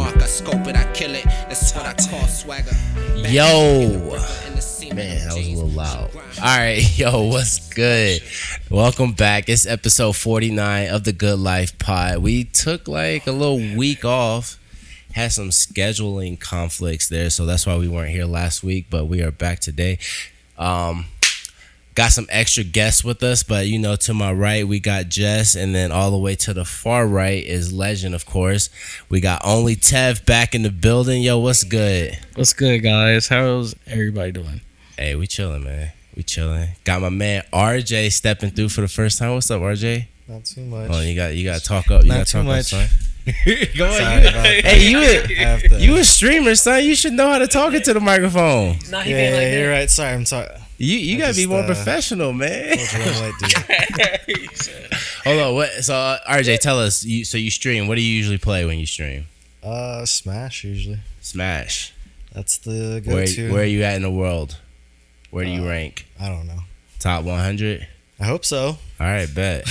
mark, I scope it, I kill it. That's what I call swagger. Yo, man, that was a little loud. All right, yo, what's good? Welcome back. It's episode 49 of the Goodelife pod. We took like a little week off, had some scheduling conflicts there, so that's why we weren't here last week, but we are back today. Got some extra guests with us, but you know, to my right we got Jess, and then all the way to the far right is Legend, of course. We got only Tev back in the building. Yo, what's good? What's good, guys? How's everybody doing? Hey, we chilling, man. We chilling. Got my man RJ stepping through for the first time. What's up, RJ? Not too much. Oh, you got to talk up. You got to talk up, son. Go on. You a streamer, son. You should know how to talk into the microphone. Yeah, you're right. Sorry, I'm sorry. You gotta be more professional, man. Hold on, what? So RJ, tell us. So you stream. What do you usually play when you stream? Smash usually. Smash. That's the go-to. Where are you at in the world? Where do you rank? I don't know. Top 100. I hope so. All right, bet.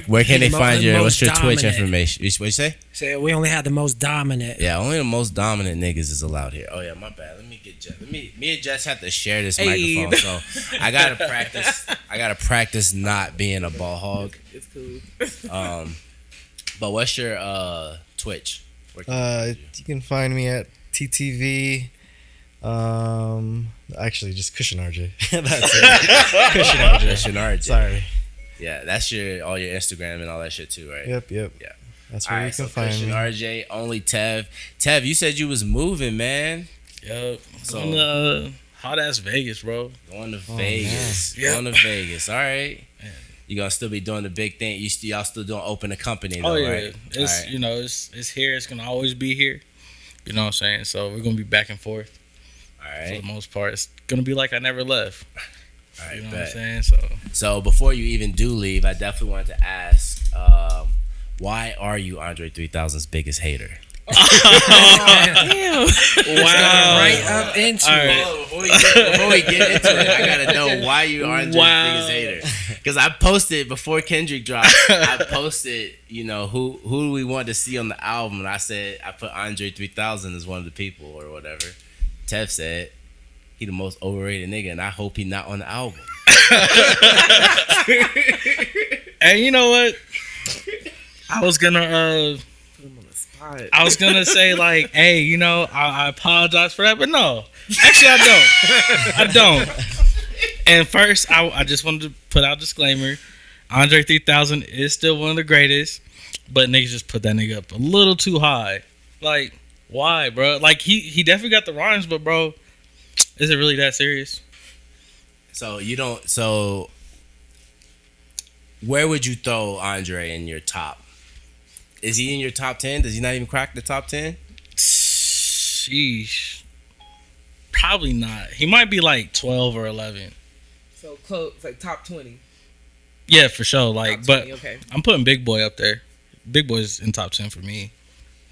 Where can they find you? What's your Twitch information? What you say? Say we only had the most dominant. Yeah, only the most dominant niggas is allowed here. Oh yeah, my bad. Let me get Jess. Me and Jess have to share this microphone, so I gotta practice. I gotta practice not being a ball hog. It's cool. But what's your Twitch? You can find me at TTV. Actually, just Cushion RJ. That's it. Cushion RJ. Sorry. Yeah, that's all your Instagram and all that shit too, right? Yep. Yeah. That's where you can find Cushion me. RJ, only Tev. Tev, you said you was moving, man. Yep. So Going to hot ass Vegas, bro. Going to Vegas. Man. Going to Vegas. All right. Man. You gonna still be doing the big thing? Y'all still doing open a company though, Oh yeah. right? It's right. you know it's here. It's gonna always be here. You know what I'm saying? So we're gonna be back and forth. All For right. the most part, it's gonna be like I never left. All right. You know Bet. what I'm saying? So before you even do leave, I definitely wanted to ask, why are you Andre 3000's biggest hater? Damn. wow. Right up into it. Before we get into it, I gotta know why you Andre's biggest hater. Because I posted before Kendrick dropped. I posted, you know, who do we want to see on the album, and I said I put Andre 3000 as one of the people or whatever. Tev said he the most overrated nigga, and I hope he not on the album. And you know what? I was gonna say like, hey, you know, I apologize for that, but no, actually I don't. And first, I just wanted to put out a disclaimer: Andre 3000 is still one of the greatest, but niggas just put that nigga up a little too high. Like, why, bro? Like he definitely got the rhymes, but bro, is it really that serious? So you don't. So where would you throw Andre in your top? Is he in your top 10? Does he not even crack the top 10? Sheesh. Probably not. He might be like 12 or 11. So close, like top 20. Yeah, for sure. Like, Top 20, but okay. I'm putting Big Boy up there. Big Boy's in top 10 for me.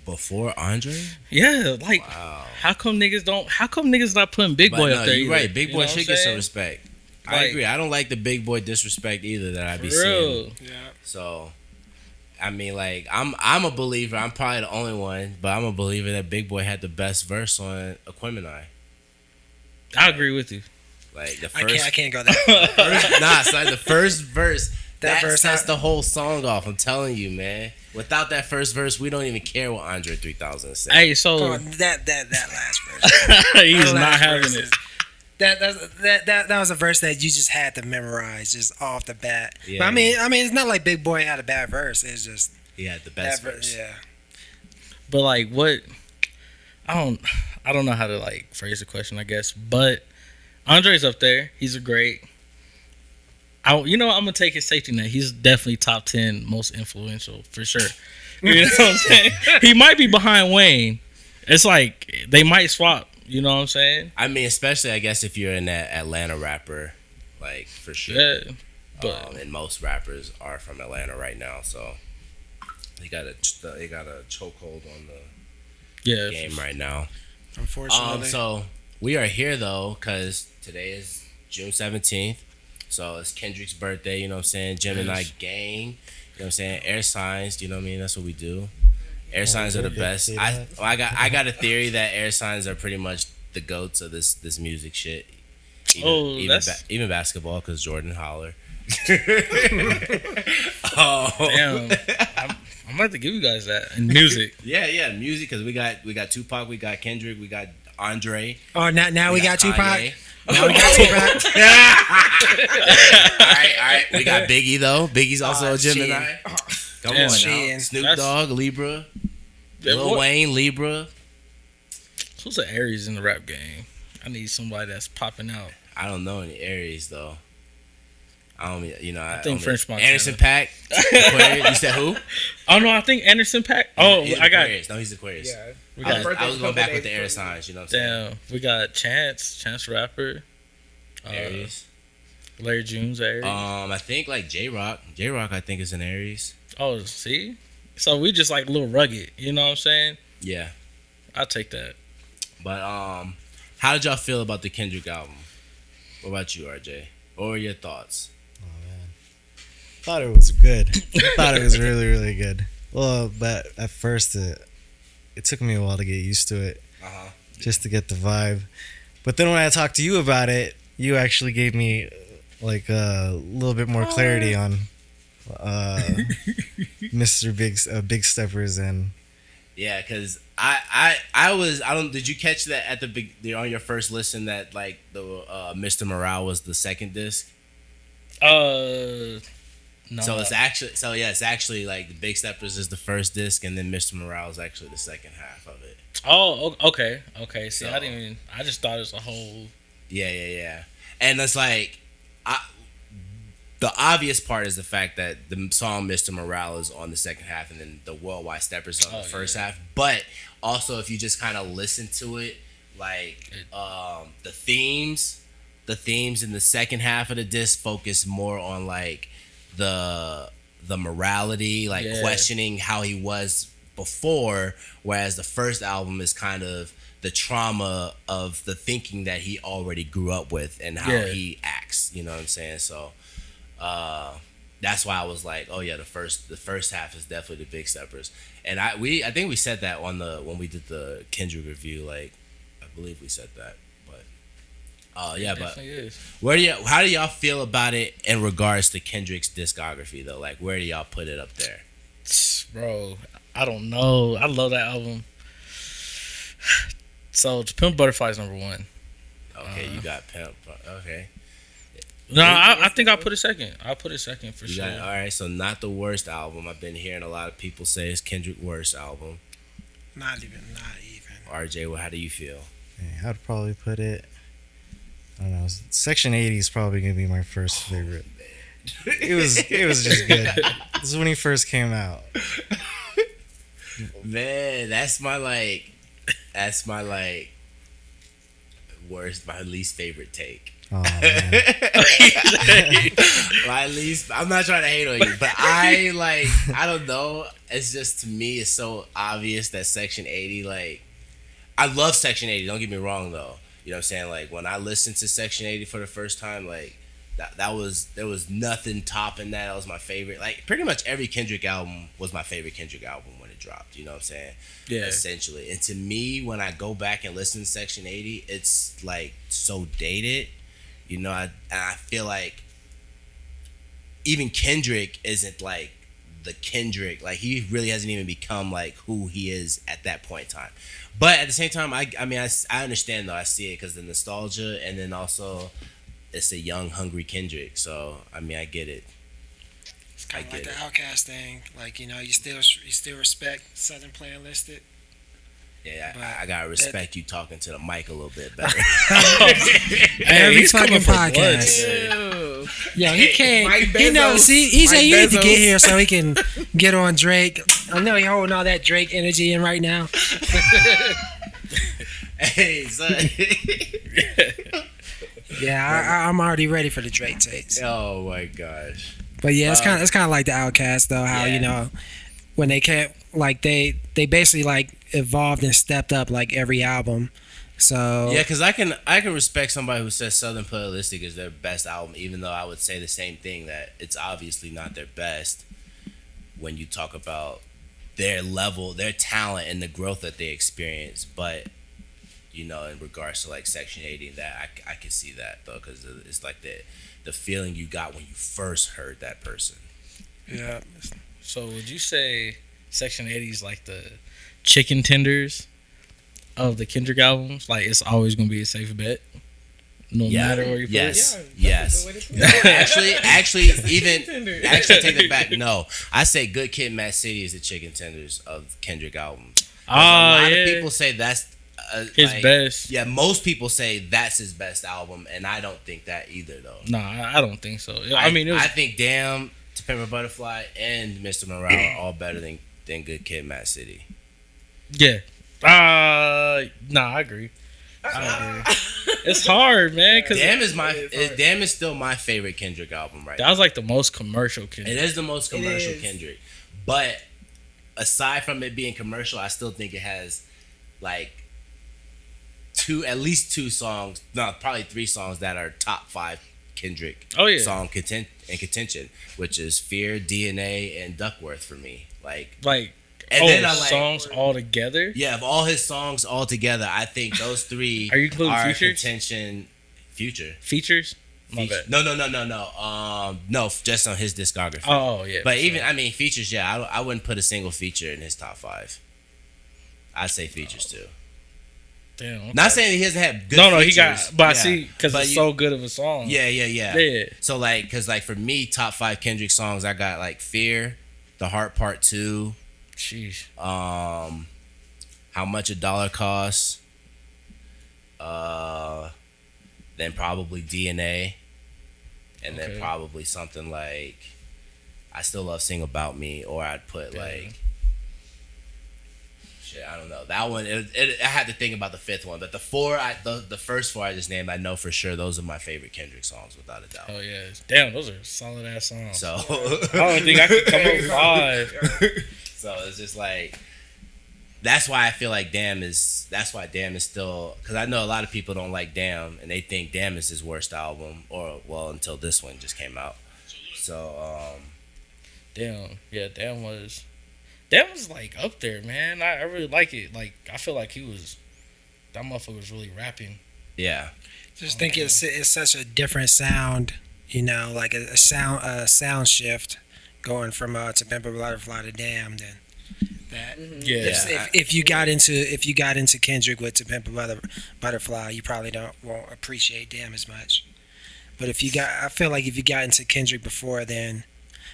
Before Andre? Yeah, like, Wow. how come niggas not putting Big Boy no, up there? you're either? right. Big You Boy know what should I'm get some saying? respect. I Like- agree. I don't like the Big Boy disrespect either that I be For real. seeing. Yeah. So, I mean, like, I'm a believer. I'm probably the only one, but I'm a believer that Big Boy had the best verse on Aquemini. I agree with you. Like the I first, can't go that. son, the first verse. That verse sets the whole song off. I'm telling you, man. Without that first verse, we don't even care what Andre 3000 is saying. Hey, so Come on, that last verse. he's That not last having verse it. is- That was a verse that you just had to memorize just off the bat. Yeah, But I mean, it's not like Big Boy had a bad verse. It's just He had the best that verse. Yeah. But like, what? I don't know how to like phrase the question, I guess. But Andre's up there. He's a great. I'm gonna take his safety net. He's definitely top 10 most influential for sure. You know what I'm saying? He might be behind Wayne. It's like they might swap. You know what I'm saying? I mean, especially I guess if you're in that Atlanta rapper, like for sure. Yeah. But And most rappers are from Atlanta right now, so they got a chokehold on the yeah, game right now. Unfortunately. So we are here though because today is June 17th. So it's Kendrick's birthday, you know what I'm saying? Gemini gang, you know what I'm saying? Air signs, you know what I mean? That's what we do. Air signs are the okay, best. say I that. I got a theory that air signs are pretty much the goats of this music shit. Even basketball because Jordan Holler. Oh Damn. I'm about to give you guys that. And music. yeah, music because we got Tupac, we got Kendrick, we got Andre. Oh, now we got Tupac. Kanye. Now we got Tupac. All right. We got Biggie though. Biggie's also a Gemini. Come Damn. on, now. Shit. Snoop That's- Dogg, Libra. Lil What- Wayne, Libra. Who's the Aries in the rap game? I need somebody that's popping out. I don't know any Aries though. I don't, I think don't- French Montana. Anderson .Paak. Aquarius. You said who? Oh no, I think Anderson .Paak. Oh, He's I got. Aquarius. No, he's Aquarius. Yeah. We I got. was going back with the air signs. You know what I'm saying? Damn, we got Chance Rapper. Aries. Larry June's Aries. I think like J Rock. J Rock, I think is an Aries. Oh, see, so we just like a little rugged. You know what I'm saying? Yeah. I'll take that. But how did y'all feel about the Kendrick album? What about you, RJ? What were your thoughts? Thought it was good. Thought it was really, really good. Well, but at first it took me a while to get used to it, just to get the vibe. But then when I talked to you about it, you actually gave me like a little bit more clarity on Mr. Big Steppers and Yeah, because I don't. Did you catch that at on your first listen that like the Mr. Morale was the second disc? No. So it's actually like the Big Steppers is the first disc, and then Mr. Morale is actually the second half of it. Oh, okay. See, So- I didn't even. I just thought it was a whole. Yeah. And it's like, the obvious part is the fact that the song Mr. Morale is on the second half, and then the Worldwide Steppers on the first half. But also, if you just kind of listen to it, like the themes in the second half of the disc focus more on like the morality, like questioning how he was before, whereas the first album is kind of the trauma of the thinking that he already grew up with and how he acts. You know what I'm saying? So that's why I was like, oh yeah, the first half is definitely the Big Steppers. And I think we said that when we did the Kendrick review. Like, I believe we said that. But yeah, but Is. how do y'all feel about it in regards to Kendrick's discography though? Like, where do y'all put it up there? Bro, I don't know. I love that album. So, To Pimp Butterfly's number one. Okay, you got Pimp. Okay. No, I think I'll put it second. I'll put it second for sure. All right, so not the worst album. I've been hearing a lot of people say it's Kendrick's worst album. Not even. RJ, well, how do you feel? yeah, I'd probably put it. I don't know. Section 80 is probably gonna be my first favorite. It was just good. This is when he first came out. Man, that's my worst, my least favorite take. Oh man. I'm not trying to hate on you, but I don't know. It's just, to me, it's so obvious that Section 80, like, I love Section 80. Don't get me wrong, though. You know what I'm saying? Like, when I listened to Section 80 for the first time, like, there was nothing topping that. That was my favorite. Like, pretty much every Kendrick album was my favorite Kendrick album when it dropped. You know what I'm saying? Yeah. Essentially. And to me, when I go back and listen to Section 80, it's, like, so dated. You know, I feel like even Kendrick isn't, like, the Kendrick. Like, he really hasn't even become, like, who he is at that point in time. But at the same time, I understand, though. I see it because the nostalgia, and then also it's a young, hungry Kendrick. So, I mean, I get it. It's kind I of like get the it. Outcast thing. Like, you still respect Southern Playlisted. Yeah, But I gotta respect you talking to the mic a little bit better. Every he's fucking coming for podcast. Ew. Yo, he can't. Mike He knows. Bezos. See, he said Mike you need to Bezos. get here so he can get on Drake. I know he holding all that Drake energy in right now. Hey, son. Yeah, I'm already ready for the Drake takes. Oh my gosh. But yeah, it's kind of like the Outcast though. How you know when they can't like they basically like evolved and stepped up like every album. So Yeah, because I can respect somebody who says Southern Playalistic is their best album, even though I would say the same thing, that it's obviously not their best when you talk about their level, their talent, and the growth that they experience. But in regards to like Section 80, that I can see that though, because it's like the feeling you got when you first heard that person. Yeah. So would you say Section 80 is like the chicken tenders of the Kendrick albums? Like it's always gonna be a safe bet, no matter where you put it. Yes. No, actually, take it back. No, I say Good Kid, Mad City is the chicken tenders of Kendrick albums. A lot of people say that's his best. Yeah, most people say that's his best album, and I don't think that either, though. No, I don't think so. I mean, I think Damn, To Pimp a Butterfly, and Mr. Morale are all better than Good Kid, Mad City. Yeah. I agree. It's hard, man. Cause Damn is still my favorite Kendrick album right now. That was like the most commercial Kendrick. It is the most commercial Kendrick, but aside from it being commercial, I still think it has like at least two songs, no, probably three songs that are top 5 Kendrick song contention, which is Fear, DNA, and Duckworth for me. And then I like songs all together. Yeah, of all his songs all together, I think those 3 are you including features? Contention. Features? My bad. No. No, just on his discography. Oh yeah. But even features. Yeah, I wouldn't put a single feature in his top 5. I'd say features too. Damn. Okay. Not saying he hasn't had good. No, features. he got. But I see, because it's so good of a song. Yeah. So because for me, top 5 Kendrick songs, I got like Fear, The Heart Part 2. Sheesh. How Much a Dollar Costs. Then probably DNA, and then probably something like I Still Love Sing About Me, or I'd put like. I don't know that one. I had to think about the 5th one, but the first 4 I just named, I know for sure those are my favorite Kendrick songs without a doubt. Oh yeah, damn, those are solid ass songs. So I don't think I could come up with 5. So it's just like that's why I feel like Damn is still, because I know a lot of people don't like Damn and they think Damn is his worst album, or until this one just came out. So Damn was like up there, man. I really like it. Like I feel like that motherfucker was really rapping. Yeah. Just think it's such a different sound, like a sound shift going from To Pimp a Butterfly to Damn. Then that if you got into Kendrick with To Pimp a Butterfly, you probably won't appreciate Damn as much. But I feel like if you got into Kendrick before, then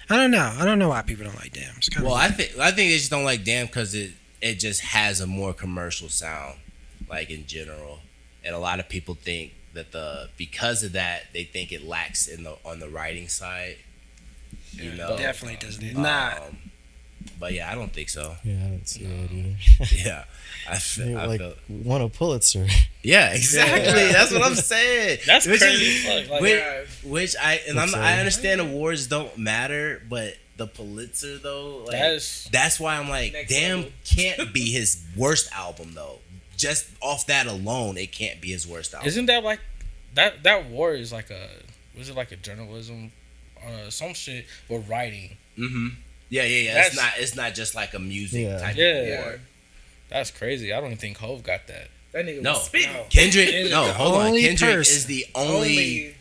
I don't know why people don't like Damn. I think they just don't like Damn because it just has a more commercial sound, like in general, and a lot of people think that because of that they think it lacks on the writing side. Definitely doesn't. But yeah, I don't think so. Yeah, I don't see that either. Yeah, I feel won a Pulitzer. Yeah, exactly. That's what I'm saying. That's crazy. I understand awards don't matter, but the Pulitzer though, that's why I'm like, Damn can't be his worst album though. Just off that alone, it can't be his worst album. Isn't that like that war is like was it like a journalism, some shit or writing? Mm-hmm. Yeah. It's not just like a music type of award. That's crazy. I don't even think Hov got that. That nigga was spitting. Kendrick. No, hold on. Kendrick is the only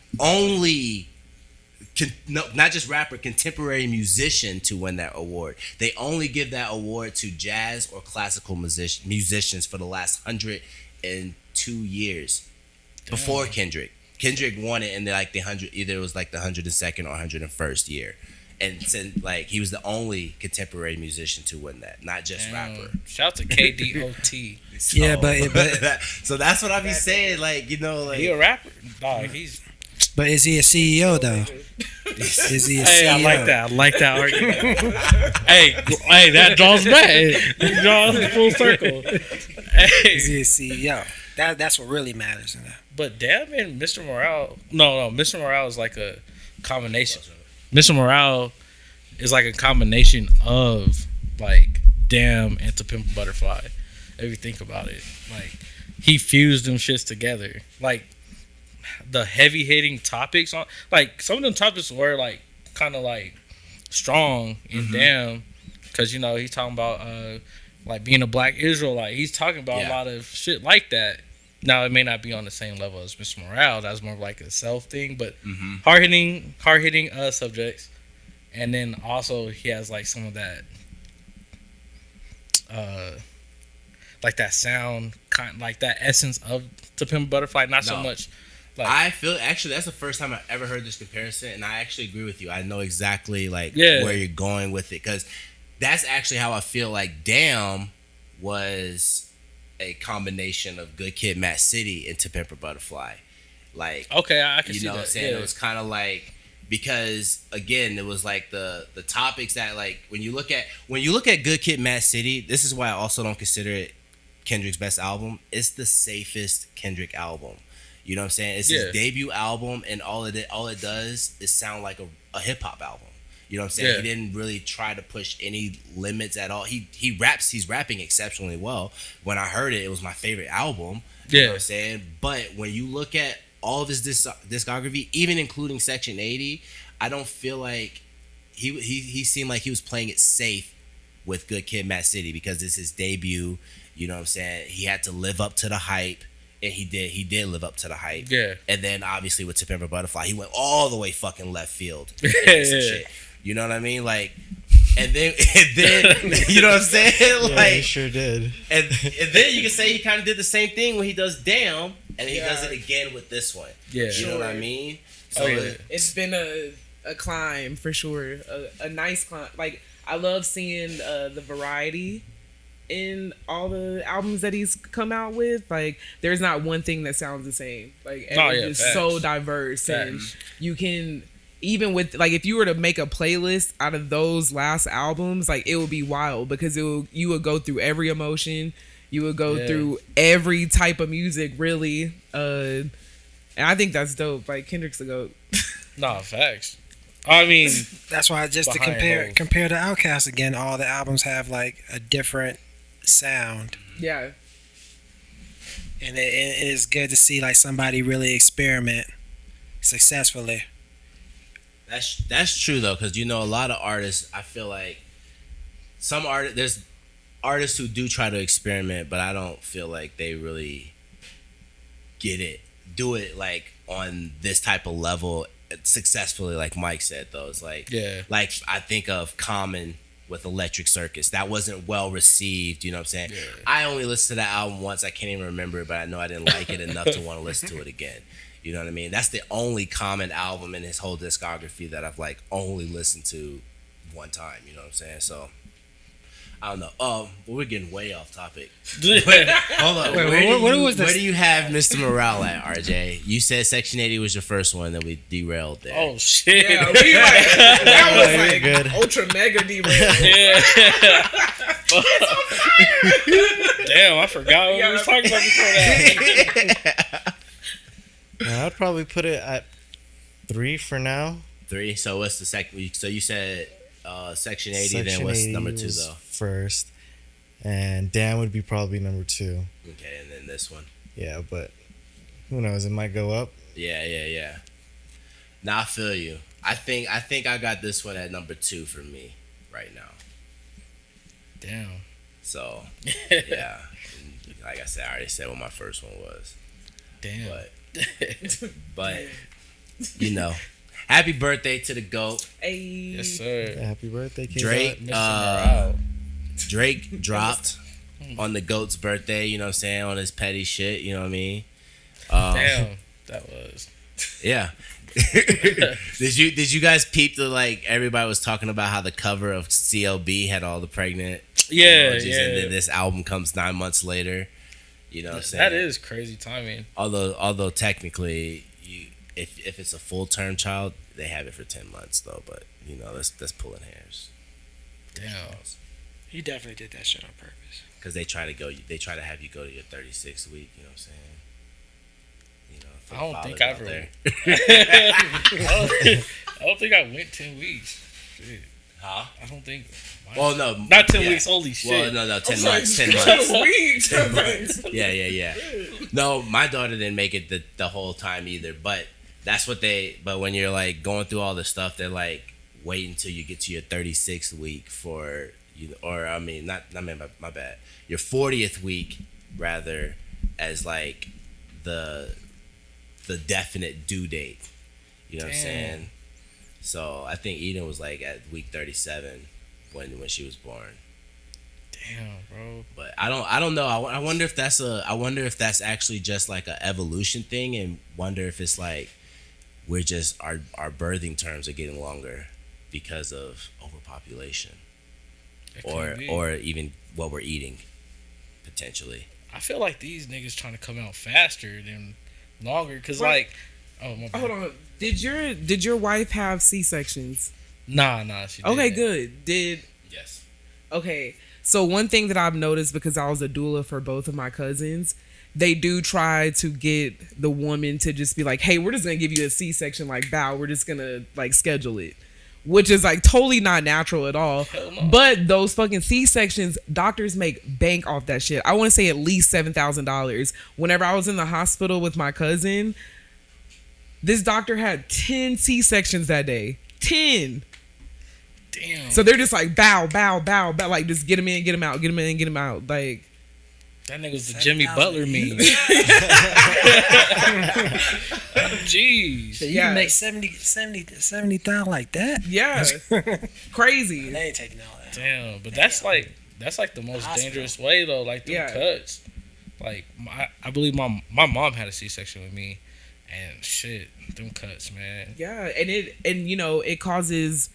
not just rapper, contemporary musician to win that award. They only give that award to jazz or classical musicians for the last 102 years. Damn. Before Kendrick. Kendrick won it in the 100, either it was like the 102nd or 101st year. And he was the only contemporary musician to win that, not just rapper. Shout out to KDOT. So that's what I be saying, he a rapper, dog. But is he a CEO though? Is he a CEO? Hey, I like that argument. hey, that draws back. It draws full circle. Hey. Is he a CEO? That's what really matters. But damn, and Mr. Morale. No, Mr. Morale is like a combination. Mr. Morale is like a combination of Damn and To Pimp a Butterfly. If you think about it, he fused them shits together. The heavy hitting topics on some of them topics were kind of strong in Damn, because he's talking about like being a black Israelite. He's talking about a lot of shit like that. Now it may not be on the same level as Mr. Morale. That's more of like a self thing, but hard hitting subjects. And then also he has like some of that, like that sound, like that essence of To Pimp a Butterfly. Not so much. Like, I feel actually that's the first time I've ever heard this comparison, and I actually agree with you. I know exactly like where you're going with it, because that's actually how I feel like Damn was a combination of Good Kid, Mad City, and To Pimp a Butterfly. Like, okay, I can see that. You know what I'm saying? It was kind of like, because again, it was like the topics that, like, when you look at Good Kid, Mad City, this is why I also don't consider it Kendrick's best album. It's the safest Kendrick album. You know what I'm saying? It's his debut album, and all it does is sound like a hip hop album. You know what I'm saying? He didn't really try to push any limits at all. He's rapping exceptionally well. When I heard it, it was my favorite album. You know what I'm saying? But when you look at all of his discography, even including Section 80, I don't feel like he seemed like he was playing it safe with Good Kid, Mad City, because it's his debut. You know what I'm saying? He had to live up to the hype. And he did live up to the hype. Yeah. And then obviously with To Pimp a Butterfly, he went all the way fucking left field. Shit. You know what I mean? Like, and then you know what I'm saying? Yeah, like, he sure did. And then you can say he kind of did the same thing when he does Damn, and he does it again with this one. Yeah. You know what I mean? So it's been a climb for sure. A nice climb. Like, I love seeing the variety in all the albums that he's come out with. Like, there's not one thing that sounds the same. Like, it's so diverse. And you can, even with, like, if you were to make a playlist out of those last albums, like, it would be wild, because you would go through every emotion, you would go through every type of music, really. And I think that's dope. Like, Kendrick's the GOAT. Nah, facts. I mean, that's why, just to compare to Outkast again, all the albums have like a different sound. Yeah. And it is good to see like somebody really experiment successfully. That's true though, because a lot of artists, I feel like there's artists who do try to experiment, but I don't feel like they really do it like on this type of level successfully, like Mike said. Though it's like, like I think of Common with Electric Circus. That wasn't well received, you know what I'm saying? Yeah. I only listened to that album once. I can't even remember it, but I know I didn't like it enough to want to listen to it again. You know what I mean? That's the only Common album in his whole discography that I've like only listened to one time, you know what I'm saying? So I don't know. But we're getting way off topic. Hold on. Where do you have Mr. Morale at, RJ? You said Section 80 was your first one, then we derailed there. Oh shit! Yeah, that was like good. Ultra mega derailed. Yeah. Damn, I forgot what we was talking about before that. I'd probably put it at 3 for now. 3. So what's the second? So you said Section 80. Section then what's 80 number 2 though? First, and Dan would be probably number 2. Okay, and then this one. Yeah, but who knows? It might go up. Yeah. Now I feel you. I think I got this one at number 2 for me right now. Damn. So yeah, and like I said, I already said what my first one was. Damn. But happy birthday to the GOAT. Hey. Yes, sir. Yeah, happy birthday, King. Drake dropped on the GOAT's birthday, you know what I'm saying, on his petty shit, you know what I mean? Damn, that was. Yeah. Did you guys peep the, like, everybody was talking about how the cover of CLB had all the pregnant emojis, and then this album comes 9 months later. You know what I'm saying? That is crazy timing. Although technically, if it's a full term child, they have it for 10 months though. But that's pulling hairs. Damn. He definitely did that shit on purpose. Because they try to have you go to your 36th week. You know what I'm saying? I don't think I ever. I don't think I went 10 weeks. Shit. Huh? I don't think. Well, no, not 10 weeks. Holy shit! Well, no, 10 months. 10 months. 10 months. Yeah. No, my daughter didn't make it the whole time either. But that's what But when you're like going through all this stuff, they're like wait until you get to your 36th week for or I mean, not my bad. Your 40th week, rather, as like the definite due date. You know what I'm saying? So I think Eden was like at week 37 when she was born. Damn, bro. But I don't know. I wonder if that's actually just like a evolution thing, and wonder if it's like we're just our birthing terms are getting longer because of overpopulation, or even what we're eating potentially. I feel like these niggas trying to come out faster than longer, cause Right. like, oh my bad. Hold on. Did your wife have C-sections? Nah, she Okay, didn't. good. Yes. Okay. So one thing that I've noticed, because I was a doula for both of my cousins, they do try to get the woman to just be like, hey, we're just gonna give you a C-section, like, bow, we're just gonna like schedule it, which is like totally not natural at all. No. But those fucking C-sections, doctors make bank off that shit. I want to say at least $7,000. Whenever I was in the hospital with my cousin, this doctor had 10 C-sections that day. 10. Damn. So they're just like bow, like just get him in, get him out, get him in, get him out. Like that nigga was the Jimmy 7,000. Butler meme. Jeez. So you Yeah. can make 70,000 like that? yeah, crazy. They ain't taking all that. Damn, but that's like the most Hospital. dangerous way though. Like them Yeah. cuts. Like I believe my mom had a C-section with me, and shit, them cuts, man. Yeah, and you know it causes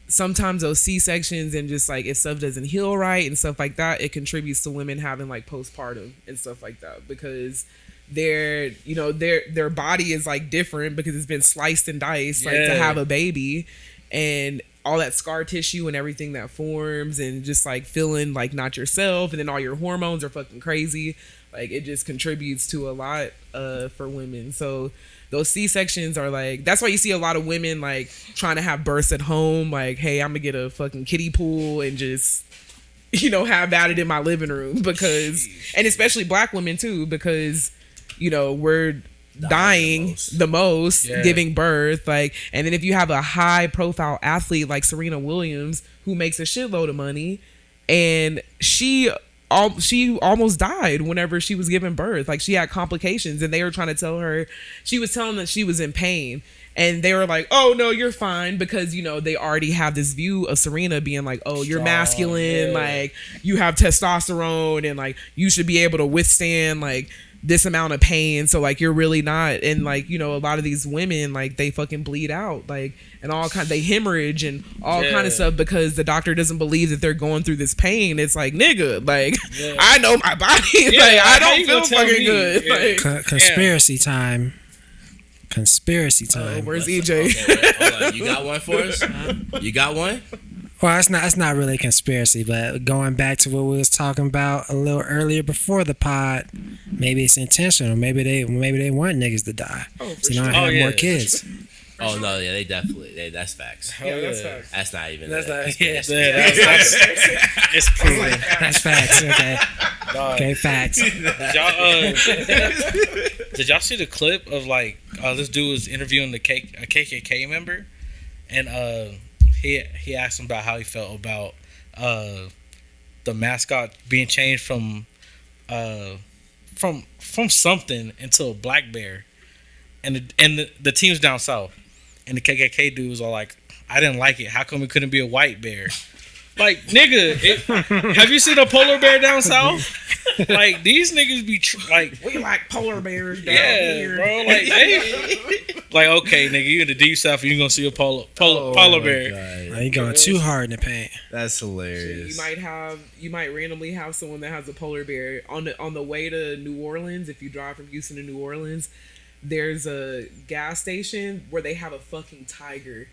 sometimes those C-sections, and just like if stuff doesn't heal right and stuff like that, it contributes to women having like postpartum and stuff like that, because their body is like different because it's been sliced and diced like to Yeah. have a baby, and all that scar tissue and everything that forms, and just like feeling like not yourself, and then all your hormones are fucking crazy. Like it just contributes to a lot for women. So those C-sections are like, that's why you see a lot of women like trying to have births at home. Like, hey, I'm gonna get a fucking kiddie pool and just, have at it in my living room, because, and especially black women too, because, we're dying the most Yeah. giving birth. Like, and then if you have a high profile athlete like Serena Williams, who makes a shitload of money, and she almost died whenever she was giving birth. Like she had complications, and they were trying to tell her, she was telling that she was in pain, and they were like, oh no, you're fine, because they already have this view of Serena being like, oh, you're Strong, masculine, yeah. like you have testosterone, and like you should be able to withstand like this amount of pain. So like you're really not. And like a lot of these women, like they fucking bleed out, like, and all kind, they hemorrhage and all kind of stuff, because the doctor doesn't believe that they're going through this pain. It's like, nigga, like I know my body. Like I how don't you feel gonna tell fucking me? good. Yeah. Like, Conspiracy time. Conspiracy time. where's Okay, EJ? wait, hold on. You got one for us? You got one? Well, it's not really a conspiracy, but going back to what we was talking about a little earlier before the pod, maybe it's intentional. Maybe they want niggas to die, Oh, for so you don't sure. have Oh, yeah. more kids. Oh no, yeah, they definitely. That's facts. Yeah, that's yeah. facts. That's not even. That's a not- conspiracy. Yeah, it's proven. That's facts. Okay, Dog. okay, facts. Did y'all see the clip of like this dude was interviewing a KKK member, and he asked him about how he felt about the mascot being changed from something into a black bear, and the team's down south, and the KKK dude was all like, I didn't like it. How come it couldn't be a white bear? Like, nigga, have you seen a polar bear down south? Like, these niggas be like, We like polar bears down yeah, here. bro. Like, like, okay, nigga, you in the deep south, and you gonna see a polar bear. Now you going too hard in the paint. That's hilarious. You might randomly have someone that has a polar bear on the way to New Orleans. If you drive from Houston to New Orleans, there's a gas station where they have a fucking tiger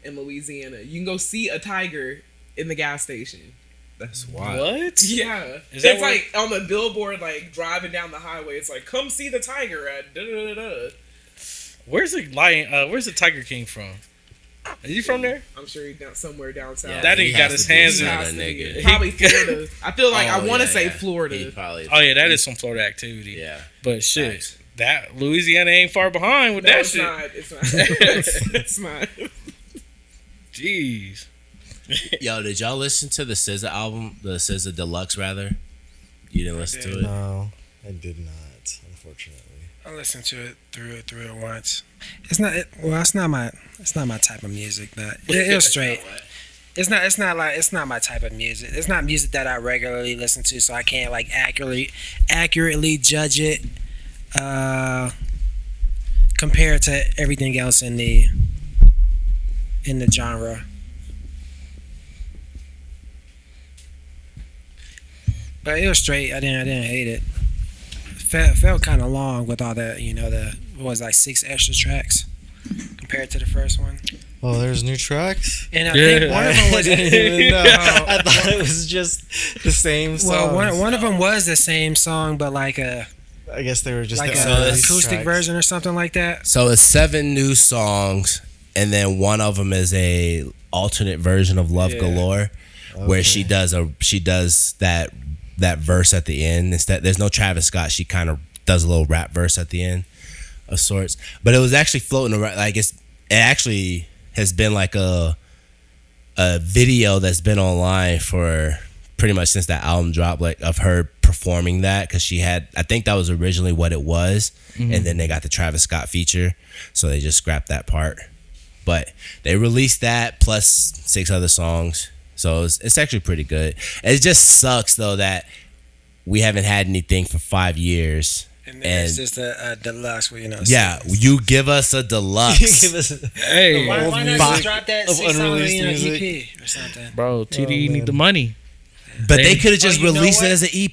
in Louisiana. You can go see a tiger in the gas station. That's wild. What? Yeah, Is that it's where- like on the billboard, like driving down the highway. It's like, come see the tiger at da da da da. Where's the lion? Where's the Tiger King from? Is he from there? I'm sure he's somewhere down south. Yeah, That he nigga got has his to be hands He in Southern has to be. nigga. Probably Florida. I feel like I Oh, want to yeah, say yeah. Florida. He probably. Oh yeah, that is some Florida activity. Yeah. But shit, Nice. that Louisiana ain't far behind with No, that it's shit. not. It's not. It's not. Jeez. Yo, did y'all listen to the SZA album, the SZA Deluxe rather? You didn't listen to it? No, I did not, unfortunately. I listened to it through it once. It's not it's not my type of music, but it was straight. It's not my type of music. It's not music that I regularly listen to, so I can't like accurately judge it compared to everything else in the genre. But it was straight. I didn't hate it. Felt kind of long with all that, what was like 6 extra tracks compared to the first one. Oh, there's new tracks? And I think one of them was. I didn't even know. I thought it was just the same song. Well, one of them was the same song, but like I guess they were just like the an acoustic version or something like that. So it's 7 new songs, and then one of them is a alternate version of Love Galore, where she does that verse at the end. Instead, there's no Travis Scott. She kind of does a little rap verse at the end of sorts. But it was actually floating around. Like it actually has been like a video that's been online for pretty much since that album dropped, like of her performing that, because I think that was originally what it was, and then they got the Travis Scott feature, so they just scrapped that part. But they released that plus 6 other songs, so it's actually pretty good. It just sucks though that we haven't had anything for 5 years. And then it's just a deluxe, Yeah, you give us a deluxe. Hey, why not just drop that 6 song music. EP or something? bro, TDE need the money. But they could have just released it as an EP.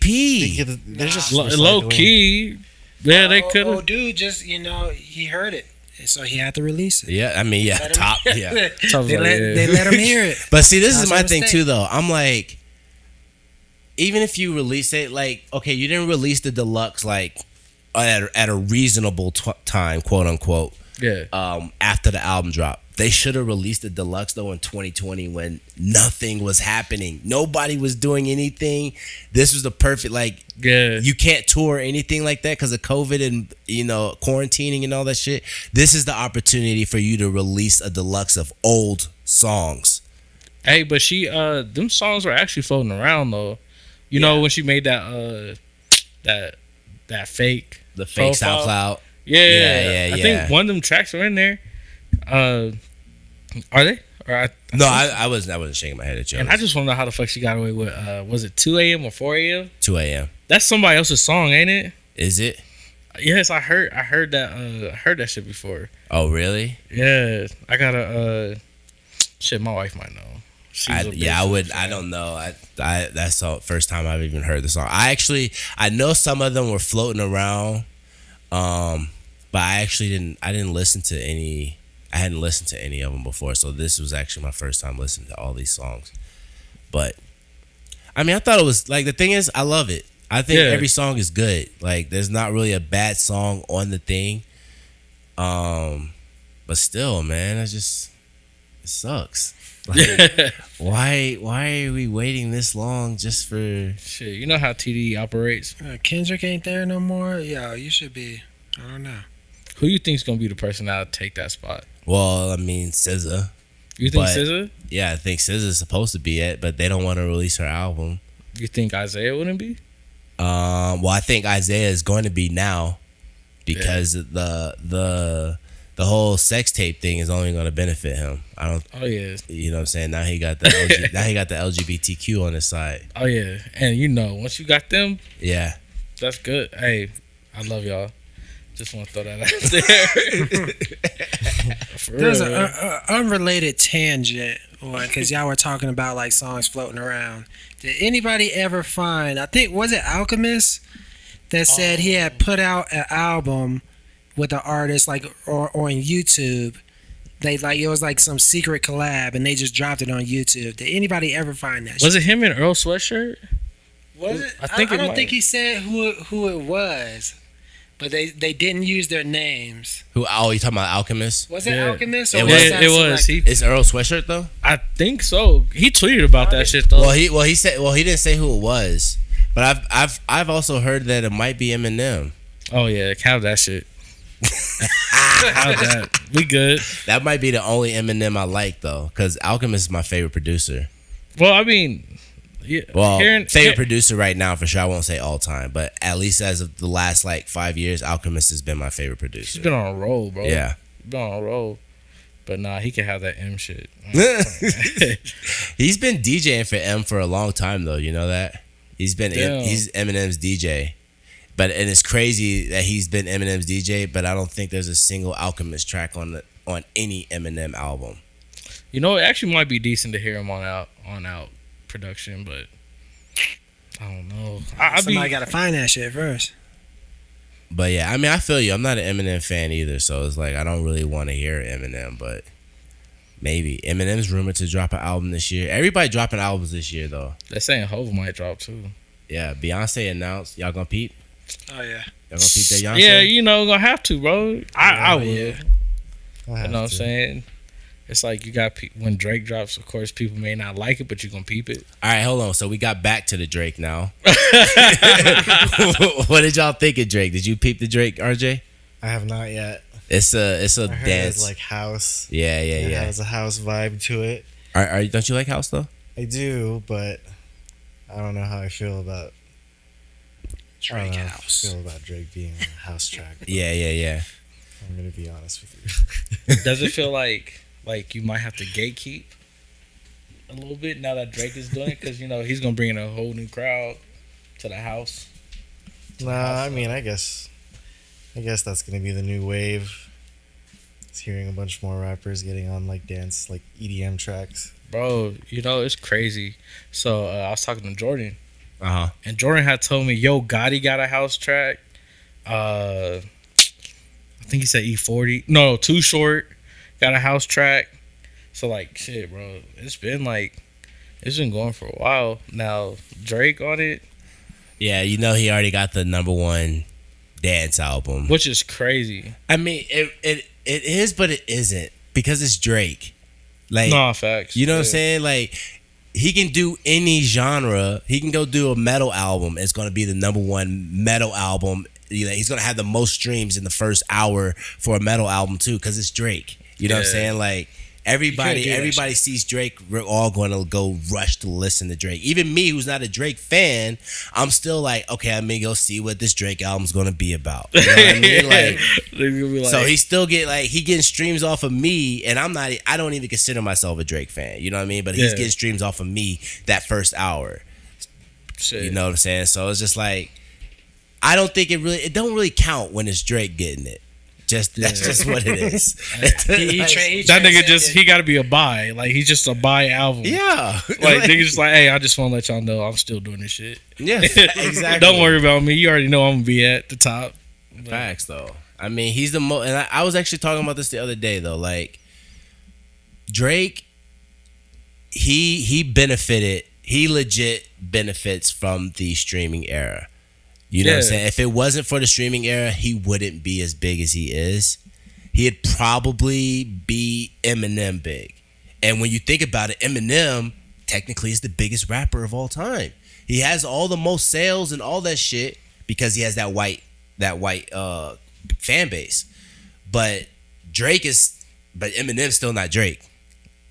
They're just Low recycling. key. Yeah, they could have. Oh, dude, just he heard it, so he had to release it. Yeah, I mean, yeah, top, yeah. They let him hear it. But see, this is my That's a thing mistake. too, though. I'm like, even if you release it, like, okay, you didn't release the deluxe like at a reasonable time, quote unquote. Yeah. After the album drop, they should have released the deluxe though in 2020 when nothing was happening. Nobody was doing anything. This was the perfect you can't tour or anything like that because of COVID and quarantining and all that shit. This is the opportunity for you to release a deluxe of old songs. Hey, but she them songs were actually floating around though. You know when she made that fake profile? SoundCloud. Yeah. I think one of them tracks are in there. Are they? I wasn't shaking my head at you. And I just want to know how the fuck she got away with. Was it 2 a.m. or 4 a.m.? 2 a.m. That's somebody else's song, ain't it? Is it? Yes, I heard that. I heard that shit before. Oh, really? Yeah, I gotta. Shit, my wife might know. I don't know. That's the first time I've even heard the song. I know some of them were floating around, but I didn't listen to any. I hadn't listened to any of them before, so this was actually my first time listening to all these songs. But I mean, I thought it was like, the thing is, I love it. I think every song is good. Like, there's not really a bad song on the thing. But still, man, it sucks. Like, why are we waiting this long just for shit? You know how TDE operates. Kendrick ain't there no more. Yeah, you should be. I don't know. Who you think's gonna be the person that'll take that spot? Well, I mean, SZA. You think SZA? Yeah, I think SZA's supposed to be it, but they don't want to release her album. You think Isaiah wouldn't be? Well, I think Isaiah is going to be now because the whole sex tape thing is only going to benefit him. Oh yeah. You know what I'm saying? Now he got the LGBTQ on his side. Oh yeah, and once you got them, yeah, that's good. Hey, I love y'all. Just want to throw that out there. There's an unrelated tangent one because y'all were talking about like songs floating around. Did anybody ever find? I think was it Alchemist that said he had put out an album with an artist like or on YouTube. They it was like some secret collab and they just dropped it on YouTube. Did anybody ever find that? Was it him in Earl Sweatshirt? Was it? I don't think he said who it was. But they didn't use their names. Who? Oh, you talking about Alchemist? Was it Alchemist? Or it was. It's Earl Sweatshirt though. I think so. He tweeted about that shit though. He said he didn't say who it was, but I've also heard that it might be Eminem. Oh yeah, have that shit. How's that? We good. That might be the only Eminem I like though, because Alchemist is my favorite producer. Well, I mean, yeah. Well, favorite producer right now for sure. I won't say all time, but at least as of the last like 5 years, Alchemist has been my favorite producer. He's been on a roll, bro. Yeah, been on a roll. But nah, he can have that M shit. He's been DJing for M for a long time though. You know that he's Eminem's DJ. And it's crazy that he's been Eminem's DJ, but I don't think there's a single Alchemist track on any Eminem album. You know, it actually might be decent to hear him on out production, but I don't know. Somebody got to find that shit first. But yeah, I mean, I feel you. I'm not an Eminem fan either, so it's like I don't really want to hear Eminem, but maybe. Eminem's rumored to drop an album this year. Everybody dropping albums this year, though. They're saying Hov might drop too. Yeah, Beyonce announced. Y'all gonna peep? Oh yeah. Y'all gonna peep that Beyonce? Yeah, you know, gonna have to, bro. I will. Yeah. You know what I'm saying? It's like you got when Drake drops, of course, people may not like it, but you're gonna peep it. All right, hold on. So we got back to the Drake now. What did y'all think of Drake? Did you peep the Drake, RJ? I have not yet. It's a I heard dance. it's like house. Yeah. It has a house vibe to it. Don't you like house though? I do, but I don't know how I feel about Drake house. I feel about Drake being a house track. Yeah. I'm gonna be honest with you. Does it feel like you might have to gatekeep a little bit now that Drake is doing it? Because, you know, he's going to bring in a whole new crowd to the house. Nah, I mean, I guess that's going to be the new wave. It's hearing a bunch more rappers getting on, like, dance, like, EDM tracks. Bro, you know, it's crazy. So, I was talking to Jordan. Uh-huh. And Jordan had told me, yo, Gotti got a house track. I think he said E40. No, Too Short got a house track. So like shit, bro, it's been going for a while now. Drake on it. Yeah, you know he already got the #1 dance album, which is crazy. I mean, it is, but it isn't, because it's Drake. Like, no, facts. You know what I'm saying? Like, he can do any genre. He can go do a metal album. It's going to be the #1 metal album. You know, he's going to have the most streams in the first hour for a metal album too, because it's Drake. You know what I'm saying? Like, everybody sees Drake, we're all going to go rush to listen to Drake. Even me, who's not a Drake fan, I'm still like, okay, I'm going to go see what this Drake album's going to be about. You know what I mean? Like, so he still he getting streams off of me, and I don't even consider myself a Drake fan. You know what I mean? But he's getting streams off of me that first hour. Shit. You know what I'm saying? So it's just like, I don't think it don't really count when it's Drake getting it. That's just what it is. That nigga he got to be a buy. Like, he's just a buy album. Yeah. Like, nigga just like, hey, I just want to let y'all know I'm still doing this shit. Yeah, exactly. Don't worry about me. You already know I'm gonna be at the top. Facts though. I mean, he's the most. And I was actually talking about this the other day though. Like, Drake, he benefited. He legit benefits from the streaming era. You know what I'm saying? If it wasn't for the streaming era, he wouldn't be as big as he is. He'd probably be Eminem big. And when you think about it, Eminem technically is the biggest rapper of all time. He has all the most sales and all that shit because he has that white fan base. But Eminem's still not Drake.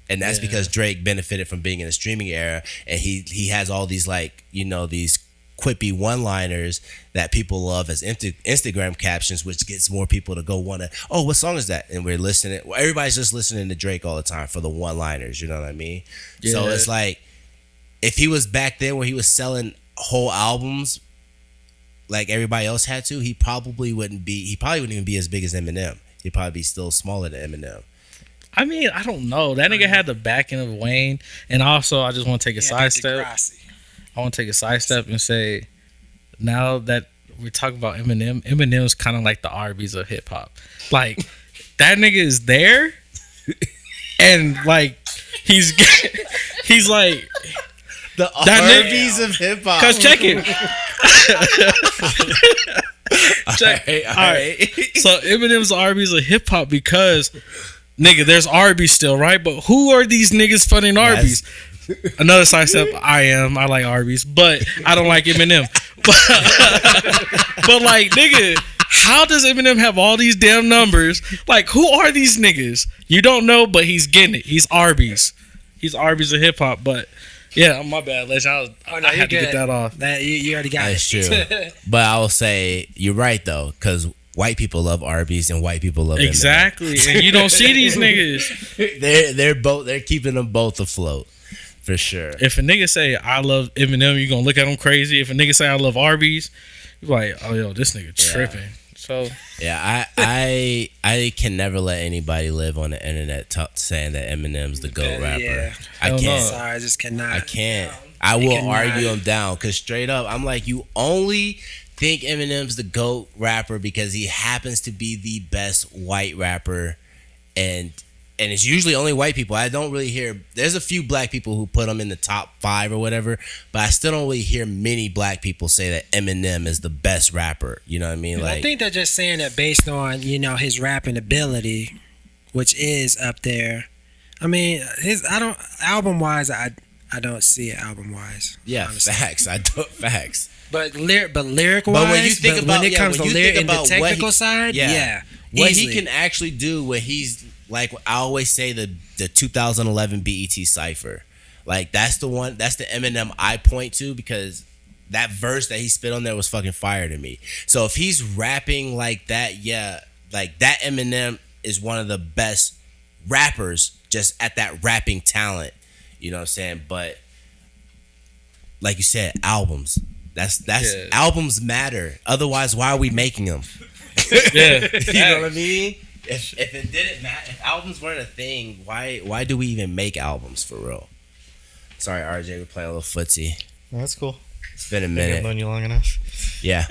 And that's because Drake benefited from being in the streaming era, and he has all these, like, you know, these quippy one-liners that people love as Instagram captions, which gets more people to go want to, oh, what song is that? And we're listening. Well, everybody's just listening to Drake all the time for the one-liners, you know what I mean? Yeah. So it's like, if he was back then where he was selling whole albums like everybody else had to, he probably wouldn't even be as big as Eminem. He'd probably be still smaller than Eminem. I mean, I don't know. That nigga had the backing of Wayne, and also I just want to take a sidestep. I want to take a sidestep and say, now that we're talking about Eminem's kind of like the Arbys of hip hop. Like, that nigga is there, and like he's like the Arbys of hip hop. Cause check it. All right. So Eminem's the Arbys of hip hop because, nigga, there's Arbys still, right? But who are these niggas funding Arbys? Another sidestep. I like Arbys, but I don't like Eminem. But like, nigga, how does Eminem have all these damn numbers? Like, who are these niggas? You don't know, but he's getting it. He's Arbys. He's Arbys of hip hop. But yeah, my bad, Legend. I had to get that off. That you already got That's it. true. But I will say you're right though, because white people love Arbys and white people love exactly, and you don't see these niggas. They're keeping them both afloat for sure. If a nigga say I love Eminem, you gonna look at him crazy. If a nigga say I love Arbys, you're like, oh yo, this nigga tripping. So yeah, I can never let anybody live on the internet saying that Eminem's the GOAT rapper. Yeah. I can't. Sorry, I just cannot. I can't. I will argue him down because straight up, I'm like, you only think Eminem's the GOAT rapper because he happens to be the best white rapper, and it's usually only white people. I don't really hear. There's a few black people who put him in the top 5 or whatever, but I still don't really hear many black people say that Eminem is the best rapper. You know what I mean? And like, I think they're just saying that based on his rapping ability, which is up there. I mean, album wise, I don't see it album wise. Yeah, honestly. Facts. Facts. But lyric wise, but when you think about when it comes to lyric and the technical what side, what easily. he can actually do, when he's like, I always say the 2011 BET Cypher, like that's the Eminem I point to because that verse that he spit on there was fucking fire to me. So if he's rapping like that, like that Eminem is one of the best rappers just at that rapping talent. You know what I'm saying? But like you said, albums. That's albums matter. Otherwise, why are we making them? Yeah, you know what I mean? If it didn't matter, if albums weren't a thing, why do we even make albums for real? Sorry, RJ, we're playing a little footsie. No, that's cool. It's been a I've minute. known you long enough. Yeah.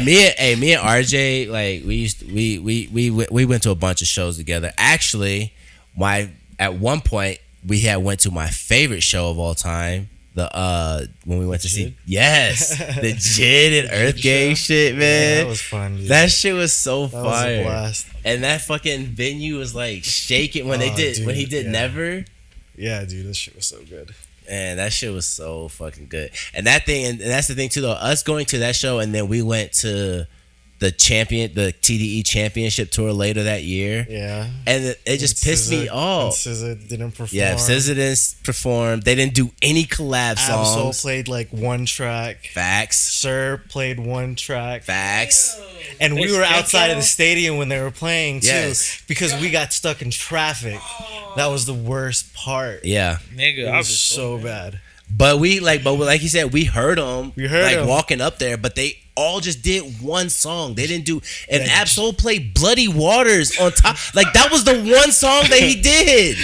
me and RJ, like we went to a bunch of shows together. Actually, at one point we went to my favorite show of all time. When we went to see the Jid and Earth Gang shit, man. Yeah, that was fun, dude. That shit was so That fire. was a blast. And that fucking venue was like shaking when he did Never. Yeah, dude, this shit was so good. And that shit was so fucking good. And that's the thing too though. Us going to that show and then we went to the TDE championship tour later that year. Yeah. And it just pissed me off. SZA didn't perform. Yeah, SZA didn't perform. They didn't do any collab songs. Absol played like one track. Facts. Sir played one track. Facts. And we were outside of the stadium when they were playing too, because we got stuck in traffic. That was the worst part. Yeah. nigga, It I was was so bad. But like you said, we heard them. We heard them walking up there, but they all just did one song. They didn't do. And Absol played "Bloody Waters" on top. Like that was the one song that he did.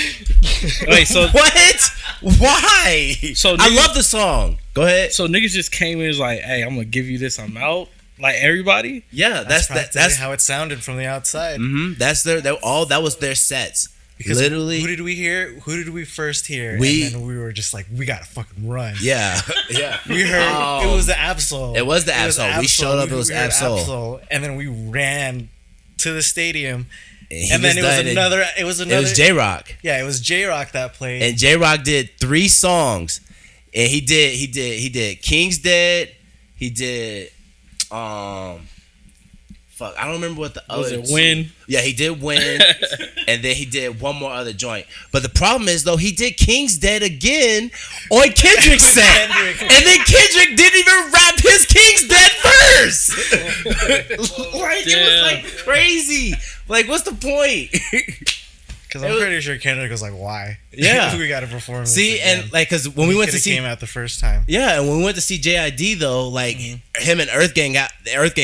Wait, so what? Why? So I love the song. Go ahead. So niggas just came in and was like, "Hey, I'm gonna give you this. I'm out." Like everybody. Yeah, that's how it sounded from the outside. Mm-hmm. That was their sets. Because literally, who did we hear? Who did we first hear? And then we were just like, we gotta fucking run. Yeah. We heard it was the Absol. It was the Absol. We showed up. It was Absol. And then we ran to the stadium. And then it was another. It was J-Rock. Yeah, it was J-Rock that played. And J-Rock did 3 songs, and he did King's Dead. He did fuck, I don't remember what the other. Was it Win? Yeah, he did Win, and then he did one more other joint. But the problem is though, he did King's Dead again on Kendrick's set, and then Kendrick didn't even rap his King's Dead verse. Like it was like crazy. Like, what's the point? Because I'm pretty sure Kendrick was like, "Why? Yeah, we got to perform." This see, again. and like, because when we went to see, came out the first time. Yeah, and when we went to see JID though, like him and Earth Gang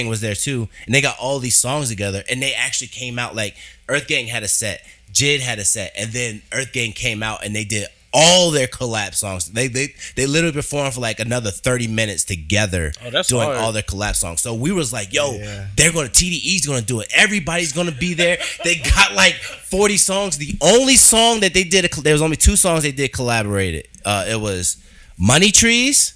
was there too, and they got all these songs together, and they actually came out like Earth Gang had a set, Jid had a set, and then Earth Gang came out and they did all their collab songs. They literally performed for like another 30 minutes together, doing hard. all their collab songs. So we was like, yo, they're going to, TDE's going to do it. Everybody's going to be there. They got like 40 songs. The only song that they did, there was only 2 songs they did collaborated. It was Money Trees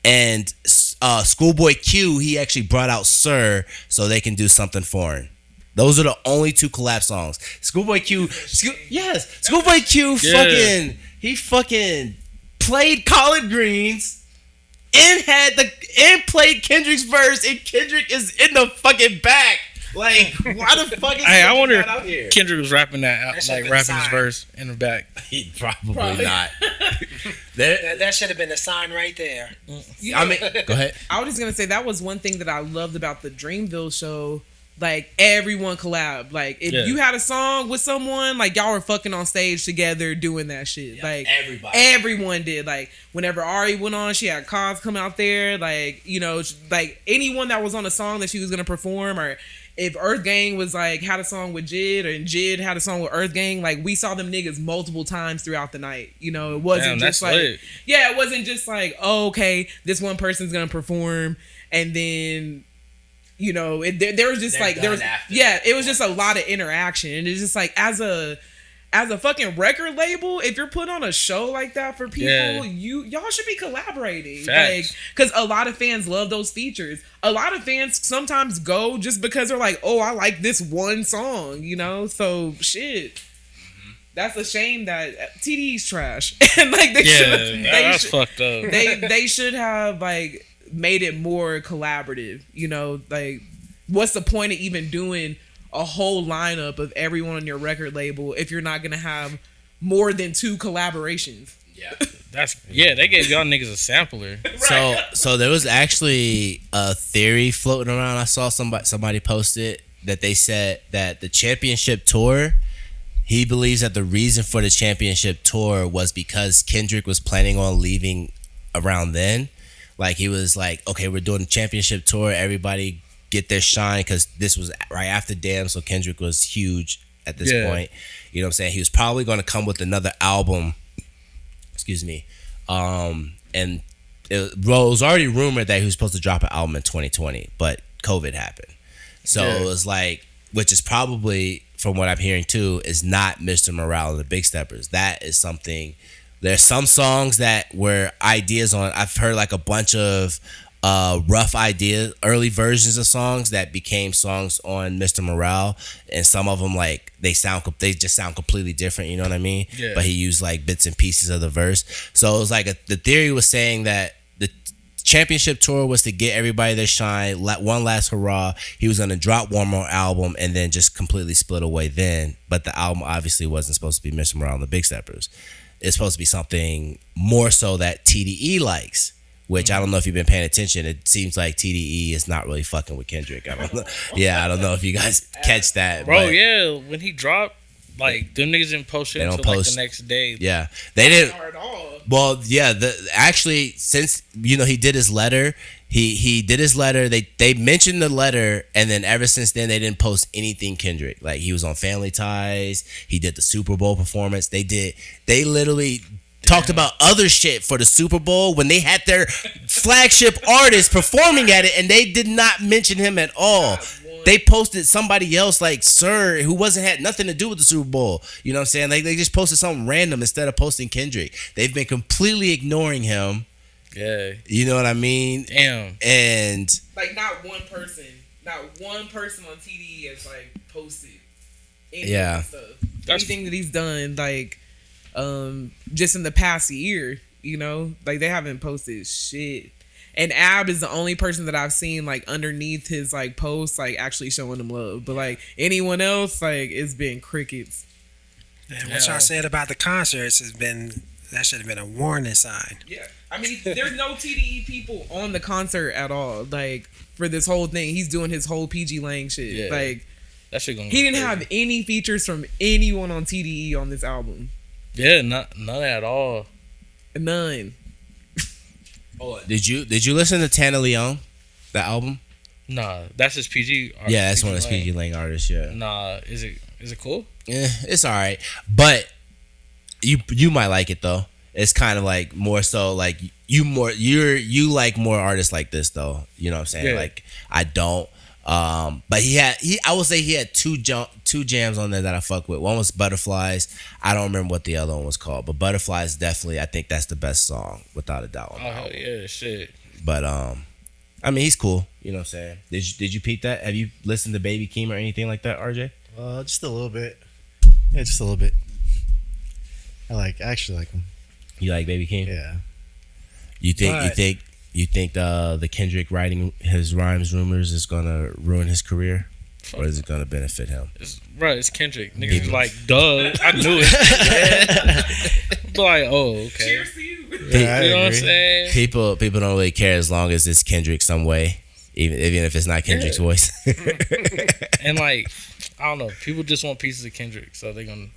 and Schoolboy Q. He actually brought out Sir so they can do something foreign. Those are the only 2 collab songs. Schoolboy Q, Schoolboy Q fucking played Collard Greens and had and played Kendrick's verse, and Kendrick is in the fucking back. Like, why the fuck is Hey, I wonder out here? if Kendrick was rapping that out, That like should've rapping been his signed. verse in the back. He probably not. That should have been a sign right there. I mean, go ahead. I was just gonna say that was one thing that I loved about the Dreamville show. Like everyone collab. Like if you had a song with someone, like y'all were fucking on stage together doing that shit. Like everyone did. Like whenever Ari went on, she had Cos come out there. Like like anyone that was on a song that she was gonna perform, or if Earth Gang was like had a song with Jid, or Jid had a song with Earth Gang, like we saw them niggas multiple times throughout the night. It wasn't just like lit. Yeah, it wasn't just like, oh, okay, this one person's gonna perform and then there was just like it was just a lot of interaction, and it's just like as a fucking record label, if you're put on a show like that for people, y'all should be collaborating. Facts. Like, because a lot of fans love those features. A lot of fans sometimes go just because they're like, oh, I like this one song, so shit. That's a shame that TDE's trash. And like that's fucked up. They should have like made it more collaborative. Like what's the point of even doing a whole lineup of everyone on your record label if you're not gonna have more than 2 collaborations? They gave y'all niggas a sampler. So there was actually a theory floating around. I saw somebody post it that they said that the championship tour, he believes that the reason for the championship tour was because Kendrick was planning on leaving around then. Like he was like, okay, we're doing the championship tour, everybody get their shine, because this was right after Damn, so Kendrick was huge at this point. You know what I'm saying? He was probably going to come with another album. Excuse me. And it was already rumored that he was supposed to drop an album in 2020, but COVID happened. So it was like, which is probably, from what I'm hearing too, is not Mr. Morale and the Big Steppers. That is something. There's some songs that were ideas on. I've heard like a bunch of rough ideas, early versions of songs that became songs on Mr. Morale, and some of them like they just sound completely different. You know what I mean? Yeah. But he used like bits and pieces of the verse. So it was like the theory was saying that the championship tour was to get everybody their shine, one last hurrah. He was gonna drop one more album and then just completely split away then. But the album obviously wasn't supposed to be Mr. Morale and the Big Steppers. It's supposed to be something more so that TDE likes, which I don't know if you've been paying attention. It seems like TDE is not really fucking with Kendrick. I don't know. Yeah, I don't know if you guys catch that. Bro, when he dropped, like, them niggas didn't post shit until like the next day. Yeah. They didn't. Not at all. Well, yeah, actually, since, he did his letter, he did his letter. They mentioned the letter, and then ever since then, they didn't post anything Kendrick. Like, he was on Family Ties. He did the Super Bowl performance. They literally talked about other shit for the Super Bowl when they had their flagship artist performing at it, and they did not mention him at all. They posted somebody else like Sir, who had nothing to do with the Super Bowl. You know what I'm saying? Like, they just posted something random instead of posting Kendrick. They've been completely ignoring him. Yeah. You know what I mean? Damn. And like not one person on TDE has like posted any of the stuff. Anything that he's done, like just in the past year, like they haven't posted shit. And Ab is the only person that I've seen like underneath his like posts, like actually showing him love. But like anyone else, like it's been crickets. And what y'all said about the concerts that should have been a warning sign. Yeah, I mean, there's no TDE people on the concert at all. Like for this whole thing, he's doing his whole PG Lang shit. Yeah. Like that shit gonna he didn't have any features from anyone on TDE on this album. Yeah, none at all. None. Oh, did you listen to Tana Leon, the album? Nah, that's his PG. Yeah, that's one of his PG Lang artists. Yeah. Nah, is it cool? Yeah, it's all right, but you might like it though. It's kind of like more so like you like more artists like this though. You know what I'm saying? Yeah. Like I don't. But I would say he had two jams on there that I fuck with. One was Butterflies. I don't remember what the other one was called, but Butterflies definitely, I think that's the best song without a doubt. Oh hell yeah, shit. But I mean, he's cool. You know what I'm saying? Did you peep that? Have you listened to Baby Keem or anything like that, RJ? Just a little bit. Yeah, just a little bit. I actually like him. You like Baby Keem? Yeah. You think You think the Kendrick writing his rhymes rumors is gonna ruin his career, or is it gonna benefit him? It's Kendrick. Niggas like, duh, I knew it. But like, oh, okay. Cheers to you. Yeah, You know what I'm saying? People don't really care as long as it's Kendrick some way, even if it's not Kendrick's voice. And like, I don't know. People just want pieces of Kendrick, so they're gonna.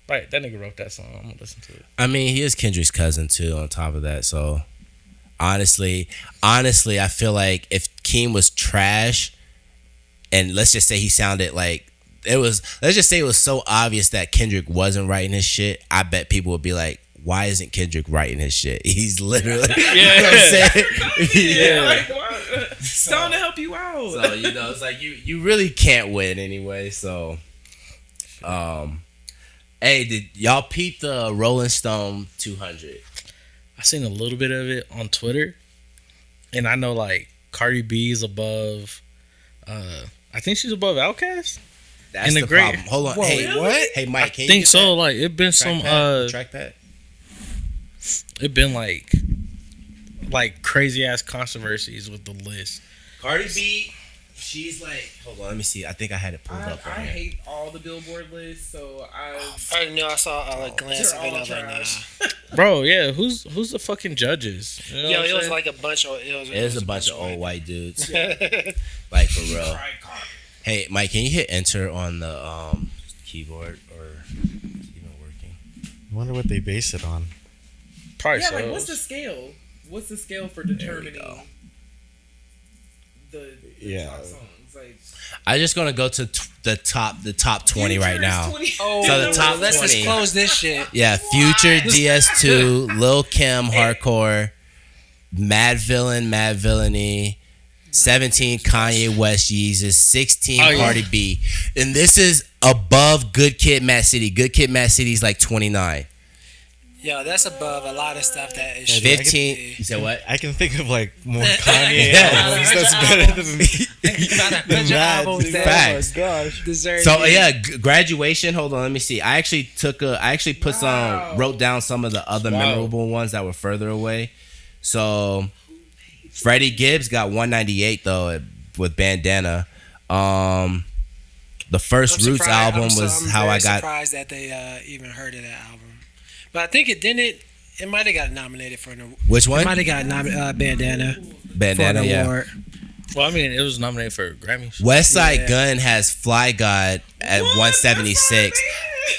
Right, that nigga wrote that song. I'm gonna listen to it. I mean, he is Kendrick's cousin too. On top of that, so honestly, I feel like if Keem was trash, and let's just say he sounded like it was, let's just say it was so obvious that Kendrick wasn't writing his shit, I bet people would be like, why isn't Kendrick writing his shit? He's literally, you know what I'm saying? Yeah. Like, trying to help you out. So, you know, it's like you really can't win anyway. So, hey, did y'all peep the Rolling Stone 200? I seen a little bit of it on Twitter, and I know like Cardi B is above. I think she's above Outkast. That's And the the great- problem. Hold on. Whoa, Hey, what? Hey, Mike, can I you think get so. that? Like it been some. Track that. It been like crazy ass controversies with the list. Cardi B, she's like, hold on, let me see. I think I had it pulled up. I Right here. hate all the Billboard lists, so I know I saw a glance They're of it. all I was like, trash. Bro, yeah, who's the fucking judges? You know Yo, what it I'm was saying? like a bunch of. It was a bunch of old white dudes, like for real. Hey, Mike, can you hit enter on the keyboard, or is it even working? I wonder what they base it on. Probably Yeah, so. like what's the scale? What's the scale for determining go. the Yeah. top songs? Like I'm just gonna go to the top 20 right Future is now. 20. Oh, So the top let's 20. just close this shit. Yeah, Future, DS2, Lil Kim, Hardcore, Mad Villainy, 17, Kanye West, Yeezus, 16, Oh, yeah. Cardi B. And this is above Good Kid, Mad City. Good Kid, Mad City is like 29. Yo, that's above a lot of stuff that is. 15, you said what? I can think of like more Kanye albums. That's better than About a bunch of Mad, albums dude. that Facts. Gosh. deserve. So it. yeah, graduation. Hold on, let me see. I actually put Wow. some, wrote down some of the other Wow. memorable ones that were further away. So Freddie Gibbs got 198 though with Bandana. The first I'm Roots surprised- album I'm was I'm How very I Got. surprised that they even heard of that album. But I think it didn't. It might have got nominated for an award. Which It one? might have got Bandana Bandana, for an yeah. award. Well, I mean, it was nominated for Grammys. West Side Yeah. Gun has Fly God at 176,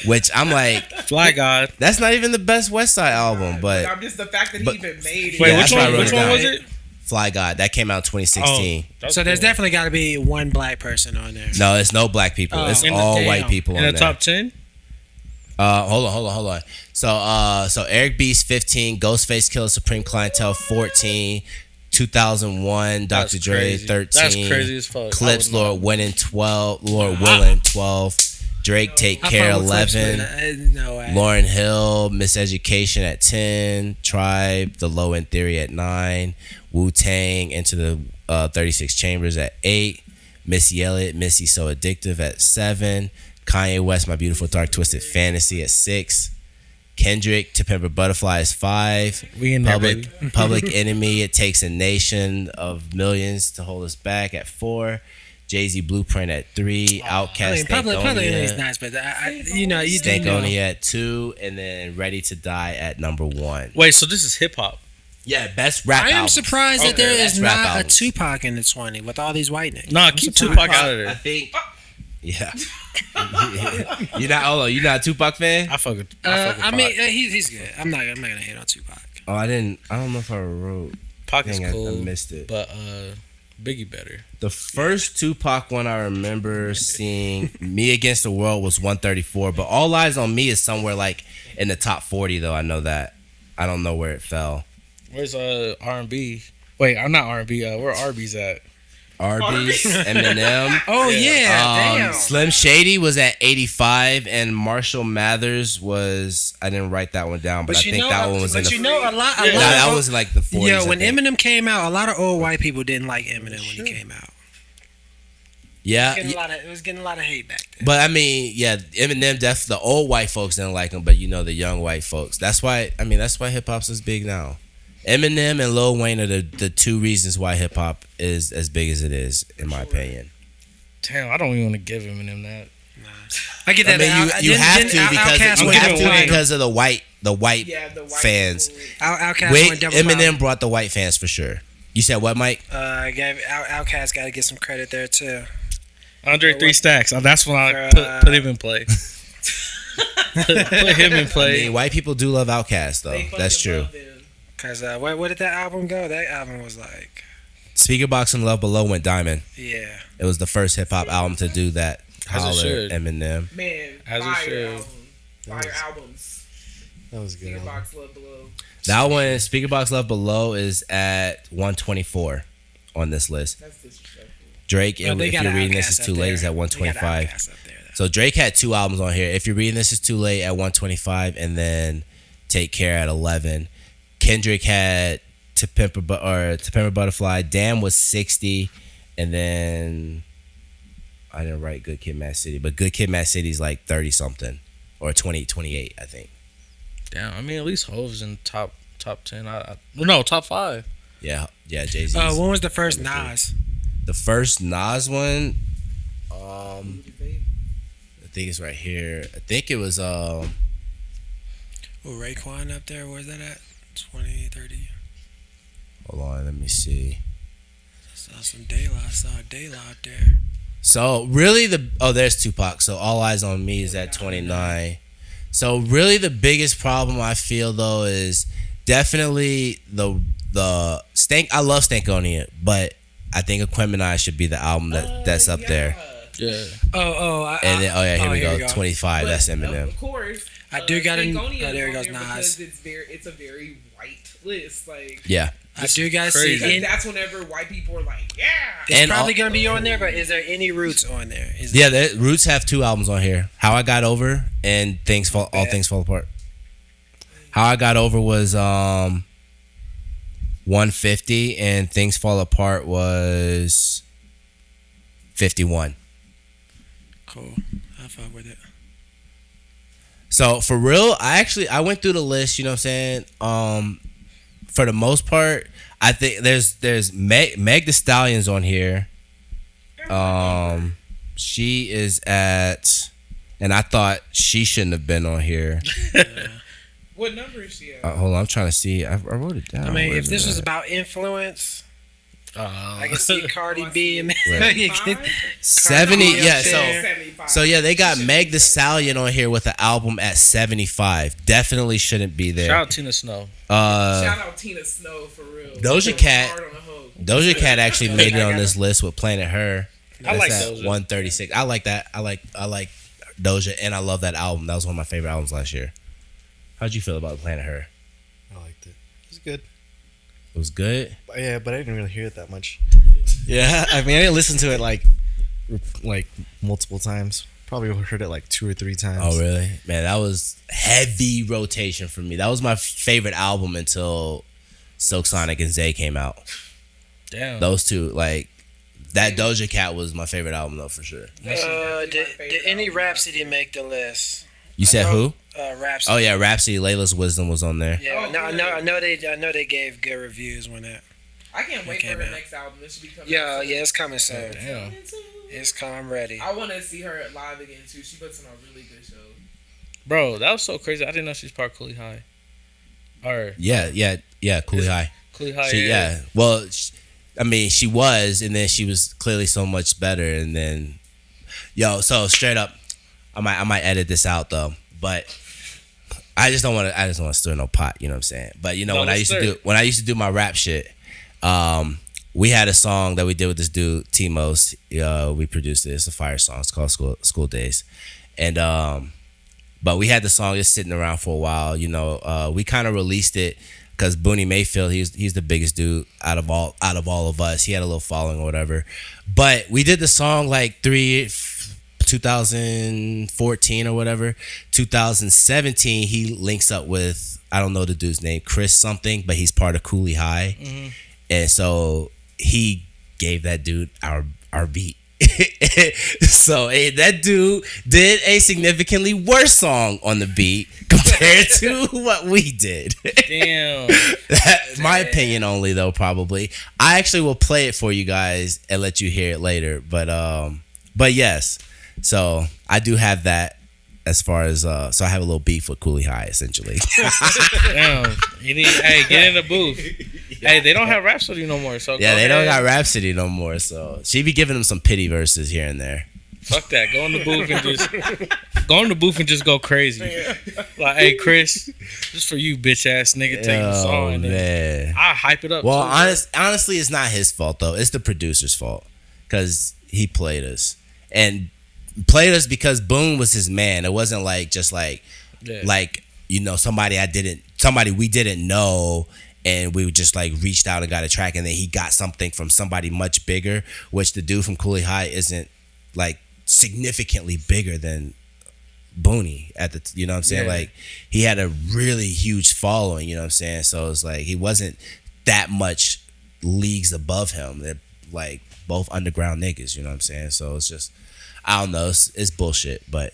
which I'm like, Fly God. that's not even the best West Side album, but I'm just the fact that he but- even made it. Wait, Yeah, which that's why I one? wrote Which it one down. was it? Fly God that came out in 2016. That's So there's cool. definitely got to be one black person on there. No, it's no black people. Oh. It's In the- all damn. white people in on the there. top 10. Hold on. So Eric B's 15, Ghostface Killer Supreme Clientele 14, 2001, That's Dr. Dre crazy. 13, That's crazy as fuck. Clips I would not- Lord Winning 12, Lord Willin 12, Drake Take I Care fuck with Clips, 11, but, no way. Lauryn Hill Miseducation at 10, Tribe The Low End Theory at 9, Wu-Tang Into the 36 Chambers at 8, Missy Elliott Missy So Addictive at 7, Kanye West My Beautiful Dark Twisted Fantasy at 6, Kendrick To Pimp a Butterfly is 5, We in there, baby. Public Enemy It Takes a Nation of Millions to Hold Us Back at 4, Jay-Z Blueprint at 3, Outkast I mean, public is Stankonia, nice, but you know, you do know. Stankonia at 2, and then Ready to Die at number 1. Wait, so this is hip hop. Yeah, best rap I am albums. surprised that Okay, there that's is rap not a albums. Tupac in the 20 with all these white niggas. Nah, I'm keep surprised. Tupac out of I there. think. Yeah. You're not a Tupac fan? I fuck with. I fuck with I mean, Pac. he's good. I'm not gonna hate on Tupac. Oh, I don't know if I wrote. Pac is Dang, cool, I missed it. but Biggie better. The first Tupac one I remember seeing, Me Against the World, was 134, but All Eyes on Me is somewhere like in the top 40, though. I know that. I don't know where it fell. Where's R&B? Wait, I'm not R&B. Where Arbys at? Arbys, Eminem. Oh yeah, damn. Slim Shady was at 85, and Marshall Mathers was. I didn't write that one down, but I think that one was in the. a lot. that was like the 40s. Yo, I when think. Eminem came out, a lot of old white people didn't like Eminem when he came out. Yeah, It was getting a lot of hate back then. but I mean, yeah, Eminem. The old white folks didn't like him, but you know the young white folks. That's why hip hop's is big now, Eminem and Lil Wayne are the two reasons why hip hop is as big as it is, in my opinion. Damn, I don't even want to give Eminem that. I get that. I mean, you have to because of the white fans. Outkast Wait, went double Eminem platinum. brought the white fans for sure. You said what, Mike? Outkast got to get some credit there too. Andre 3 Stacks. That's when I put him in play. put him in play. I mean, white people do love Outkast though. That's true. Cause where did that album go? That album was like Speaker Box and Love Below went diamond. Yeah. It was the first hip hop album to do that. As it should. Eminem. Man, As it should. Fire albums. That was a good. Speaker Album. Box Love Below. That one, Speaker Box Love Below, is at 124 on this list. That's disrespectful. Drake, Well, they if got you're reading Outkast this, is up too late, there. is at They got 125. Outkast up there, though. So Drake had 2 albums on here. If you're reading this, is too late at 125, and then Take Care at 11. Kendrick had To Pimp a Butterfly. Damn was 60, and then I didn't write Good Kid, Mad City, but Good Kid, Mad City is like 30 something or 28, I think. Damn, I mean, at least Hove's in top 10. No, top 5. Yeah, Jay-Z. When was the first number 3. Nas? The first Nas one, I think it's right here. I think it was Raekwon up there. Where's that at? 20, 30. hold on, let me see. Saw some daylight. I saw a daylight up there. So really there's Tupac. So All Eyes on Me is at 29. So really the biggest problem I feel though is definitely the Stank. I love Stankonia, but I think Aquemini should be the album that's up there. Yeah. And then here we go. 25. But, That's Eminem. Of course. I do got Stankonia oh, there is goes on Nas. because it's a very white list. Like, Yeah. I do got to crazy. see. because that's whenever white people are like, yeah. It's And probably gonna be on there, but is there any Roots on there? Yeah, Roots have 2 albums on here. How I Got Over and All Things Fall Apart. How I Got Over was 150 and Things Fall Apart was 51. Cool. I fuck with it. So for real, I went through the list, you know what I'm saying? For the most part, I think there's Meg Thee Stallion's on here. She is at, and I thought she shouldn't have been on here. What number is she at? Hold on, I'm trying to see. I wrote it down. I mean, Where if is this it was at? about influence, I can see Cardi B and Right. 70, yeah. So yeah, they got Meg Thee Stallion on here with an album at 75. Definitely shouldn't be there. Shout out Tina Snow. Shout out Tina Snow for real. Doja Cat. Doja Cat actually made it on this list with Planet Her. I like That's at Doja. 136. I like that. I like Doja, and I love that album. That was one of my favorite albums last year. How'd you feel about Planet Her? I liked it. It was good. It was good. Yeah, but I didn't really hear it that much. Yeah, I mean, I didn't listen to it like multiple times. Probably heard it like 2 or 3 times. Oh, really? Man, that was heavy rotation for me. That was my favorite album until Silk Sonic and Zay came out. Damn. Those two, like, that Doja Cat was my favorite album, though, for sure. Did any Rhapsody make the list? You said who? Rhapsody. Oh, yeah, Rhapsody, Layla's Wisdom was on there. Yeah, Oh, no, I good. know they gave good reviews when that. I can't wait for came her out. next album. It should be coming. Yeah, out soon. yeah, it's coming soon. Damn. It's coming. I'm ready. I want to see her live again too. She puts on a really good show. Bro, that was so crazy. I didn't know she's part of Cooley High. Or Yeah, Cooley High. Cooley High. Yeah. Well, I mean, she was, and then she was clearly so much better, and then, so straight up, I might edit this out though, but I just don't want to stir no pot, you know what I'm saying? But No, when I used to do my rap shit, we had a song that we did with this dude Timos. We produced it. It's a fire song. It's called School Days, and but we had the song just sitting around for a while. We kind of released it because Booney Mayfield, he's the biggest dude out of all of us. He had a little following or whatever, but we did the song like 2014 or whatever. 2017, he links up with, I don't know the dude's name, Chris something, but he's part of Cooley High, and so he gave that dude our beat, So that dude did a significantly worse song on the beat compared to what we did. Damn. That's my opinion only, though. Probably, I actually will play it for you guys and let you hear it later. But yes. So I do have that as far as so I have a little beef with Cooley High essentially. Damn. Hey, get in the booth. Hey, they don't have Rhapsody no more. So Yeah, they don't got Rhapsody no more. So she be giving them some pity verses here and there. Fuck that. Go in the booth and just go crazy. Like, hey, Chris, just for you, bitch ass nigga, take the song. And man. I hype it up. Well, too, honestly, it's not his fault though. It's the producer's fault because he played us and played us because Boone was his man. It wasn't like just like somebody we didn't know. And we just like reached out and got a track, and then he got something from somebody much bigger, which the dude from Cooley High isn't like significantly bigger than Booney at the, you know what I'm saying? Yeah. Like he had a really huge following, you know what I'm saying? So it's like he wasn't that much leagues above him. They're like both underground niggas, you know what I'm saying? So it's just, I don't know, it's bullshit, but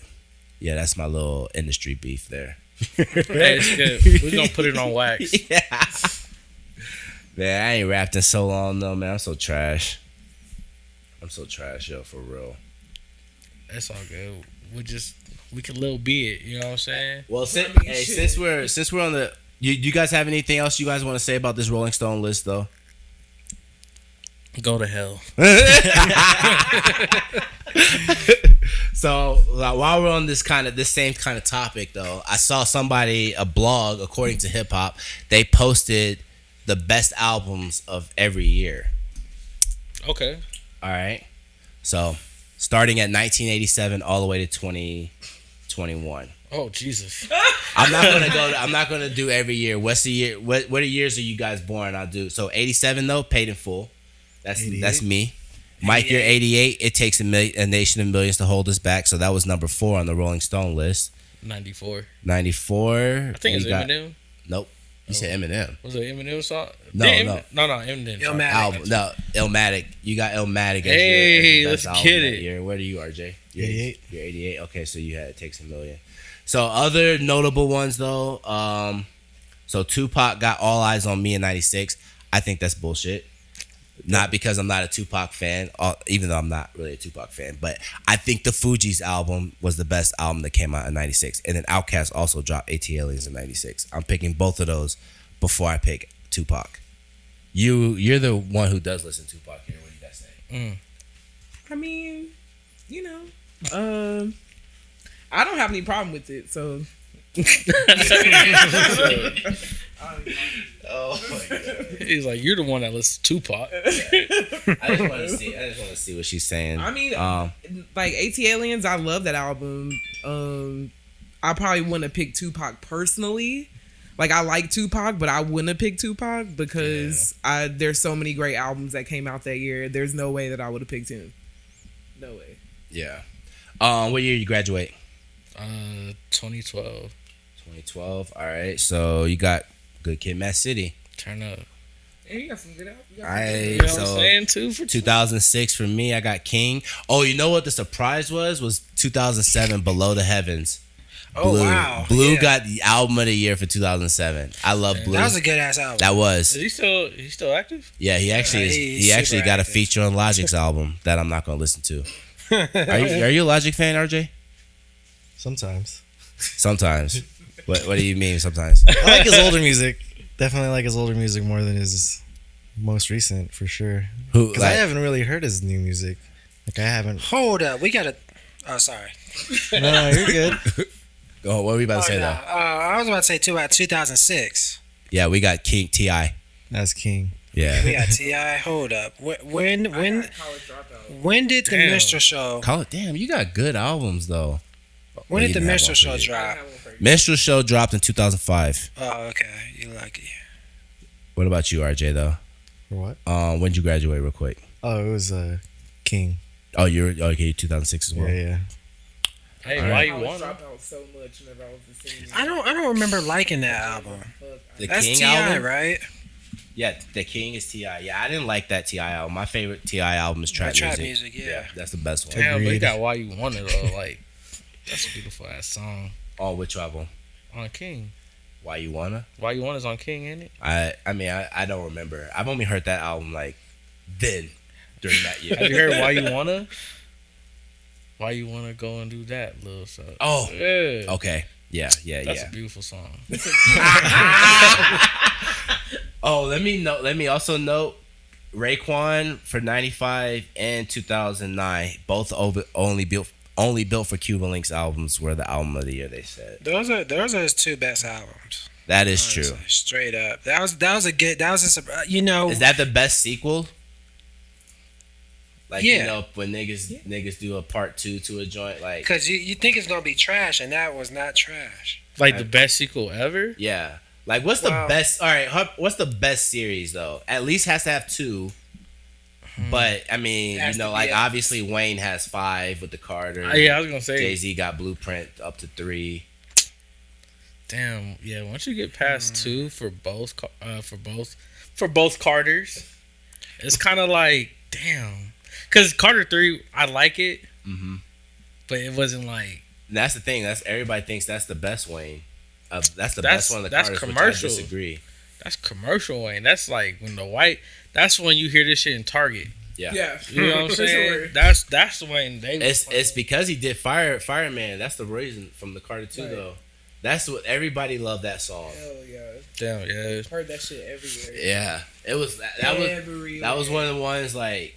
yeah, that's my little industry beef there. Hey, it's good. We're gonna put it on wax. Yeah. Man, I ain't rapped in so long though, man. I'm so trash, yo, for real. That's all good. We can little be it. You know what I'm saying? Well, since we're on the, you guys have anything else you guys want to say about this Rolling Stone list though? Go to hell. So while we're on this same kind of topic though, I saw a blog, according to Hip Hop, they posted the best albums of every year. Okay. All right. So starting at 1987 all the way to 2021. Oh Jesus. I'm not gonna do every year. What's the year? What years are you guys born? I'll do. So 87 though, Paid in Full. That's me. Mike, you're 88. It takes a nation of millions to hold us back. So that was number 4 on the Rolling Stone list. 94. 94. I think it's Eminem. Nope. You said Eminem. Was it Eminem song? No. Eminem. Illmatic. Album. No, Illmatic. You got Illmatic as Hey, your best let's album get that it. year. Where are you, RJ? You're 88. You're 88. Okay, so you had It Takes a Million. So other notable ones though. So Tupac got All Eyes on Me in 96. I think that's bullshit. Not because I'm not a Tupac fan, even though I'm not really a Tupac fan, but I think the Fugees album was the best album that came out in 96. And then Outkast also dropped ATLiens in 96. I'm picking both of those before I pick Tupac. You're the one who does listen to Tupac here. What do you guys think? I mean, I don't have any problem with it, so. Oh my god! He's like, you're the one that listens to Tupac. I just want to see what she's saying. I mean, like ATLiens, I love that album. I probably wouldn't have picked Tupac personally. Like I like Tupac, but I wouldn't have picked Tupac because there's so many great albums that came out that year. There's no way that I would have picked him. No way. Yeah. What year you graduate? 2012. 2012. All right. So you got Good Kid, Mad City. Turn up. And you got some good albums. All right. You know what I'm So saying too? For 2006 for me, I got King. Oh, you know what the surprise was 2007, Below the Heavens. Oh, Blue. wow. Blue Yeah. got the album of the year for 2007. I love Blue. That was a good ass album. That was. Is he still active? Yeah, he actually is. he's He actually super got a active. feature on Logic's album that I'm not gonna listen to. Are you a Logic fan, RJ? Sometimes. Sometimes. What do you mean sometimes? I like his older music. Definitely like his older music more than his most recent, for sure. Who? Because I haven't really heard his new music. Like I haven't. Hold up. We got to. Oh, sorry. No, you're good. Oh, what were we about to say no. though? I was about to say, too, about 2006. Yeah, we got King T.I. That's King. Yeah. We got T.I. Hold up. When did the Damn. Minstrel Show? Call it. Damn, you got good albums though. When We did the didn't have Minstrel one Show for you. drop? Minstrel Show dropped in 2005. Oh, okay. You lucky. What about you, RJ though? For what? When did you graduate, real quick? Oh, it was King. Oh, you're okay. 2006 as well. Yeah. Hey, All why right. you want him? dropped out so much whenever I was the senior. I don't remember liking that album. The That's King T.I., album. right? Yeah, the King is T.I. Yeah, I didn't like that T.I. album. My favorite T.I. album is Trap Music. Yeah. That's the best one. Damn, they Agreed. got Why You Want It though. Like, that's a beautiful ass song On which album? on King. Why You Wanna? Why You Want Is on King, ain't it? I mean, I don't remember. I've only heard that album like then during that year. Have you heard Why You Wanna? Why You Wanna Go and Do That, little so. Oh, Yeah. okay. Yeah. That's a beautiful song. Oh, let me also note Raekwon for 95 and 2009, both only built for Cuban Links albums were the album of the year, they said. Those are his two best albums. That is Honestly, true. straight up. That was a good. That was a you know. Is that the best sequel? Like, Yeah. you know, when niggas do a part 2 to a joint, like, Because you think it's gonna be trash, and that was not trash. Like the best sequel ever? yeah. Like, what's the Wow. best? All right, what's the best series though? At least has to have 2. But I mean, Has you know, to be like a- obviously Wayne has 5 with the Carter. Yeah, I was gonna say. Jay-Z got Blueprint up to 3. Damn, yeah. Once you get past 2 for both Carters, it's kind of like damn. Cause Carter 3, I like it, but it wasn't like And that's the thing. That's everybody thinks that's the best Wayne. That's the That's- best one of the that's Carters, commercial. which I disagree. that's commercial Wayne. That's like when the white. That's when you hear this shit in Target. Yeah. You know what I'm For saying? sure. That's when they. It's because he did Fireman. That's the reason from the Carter 2 Right. though. That's what everybody loved that song. Hell yeah. damn, yeah. Heard that shit everywhere. Yeah, it was that was one of the ones like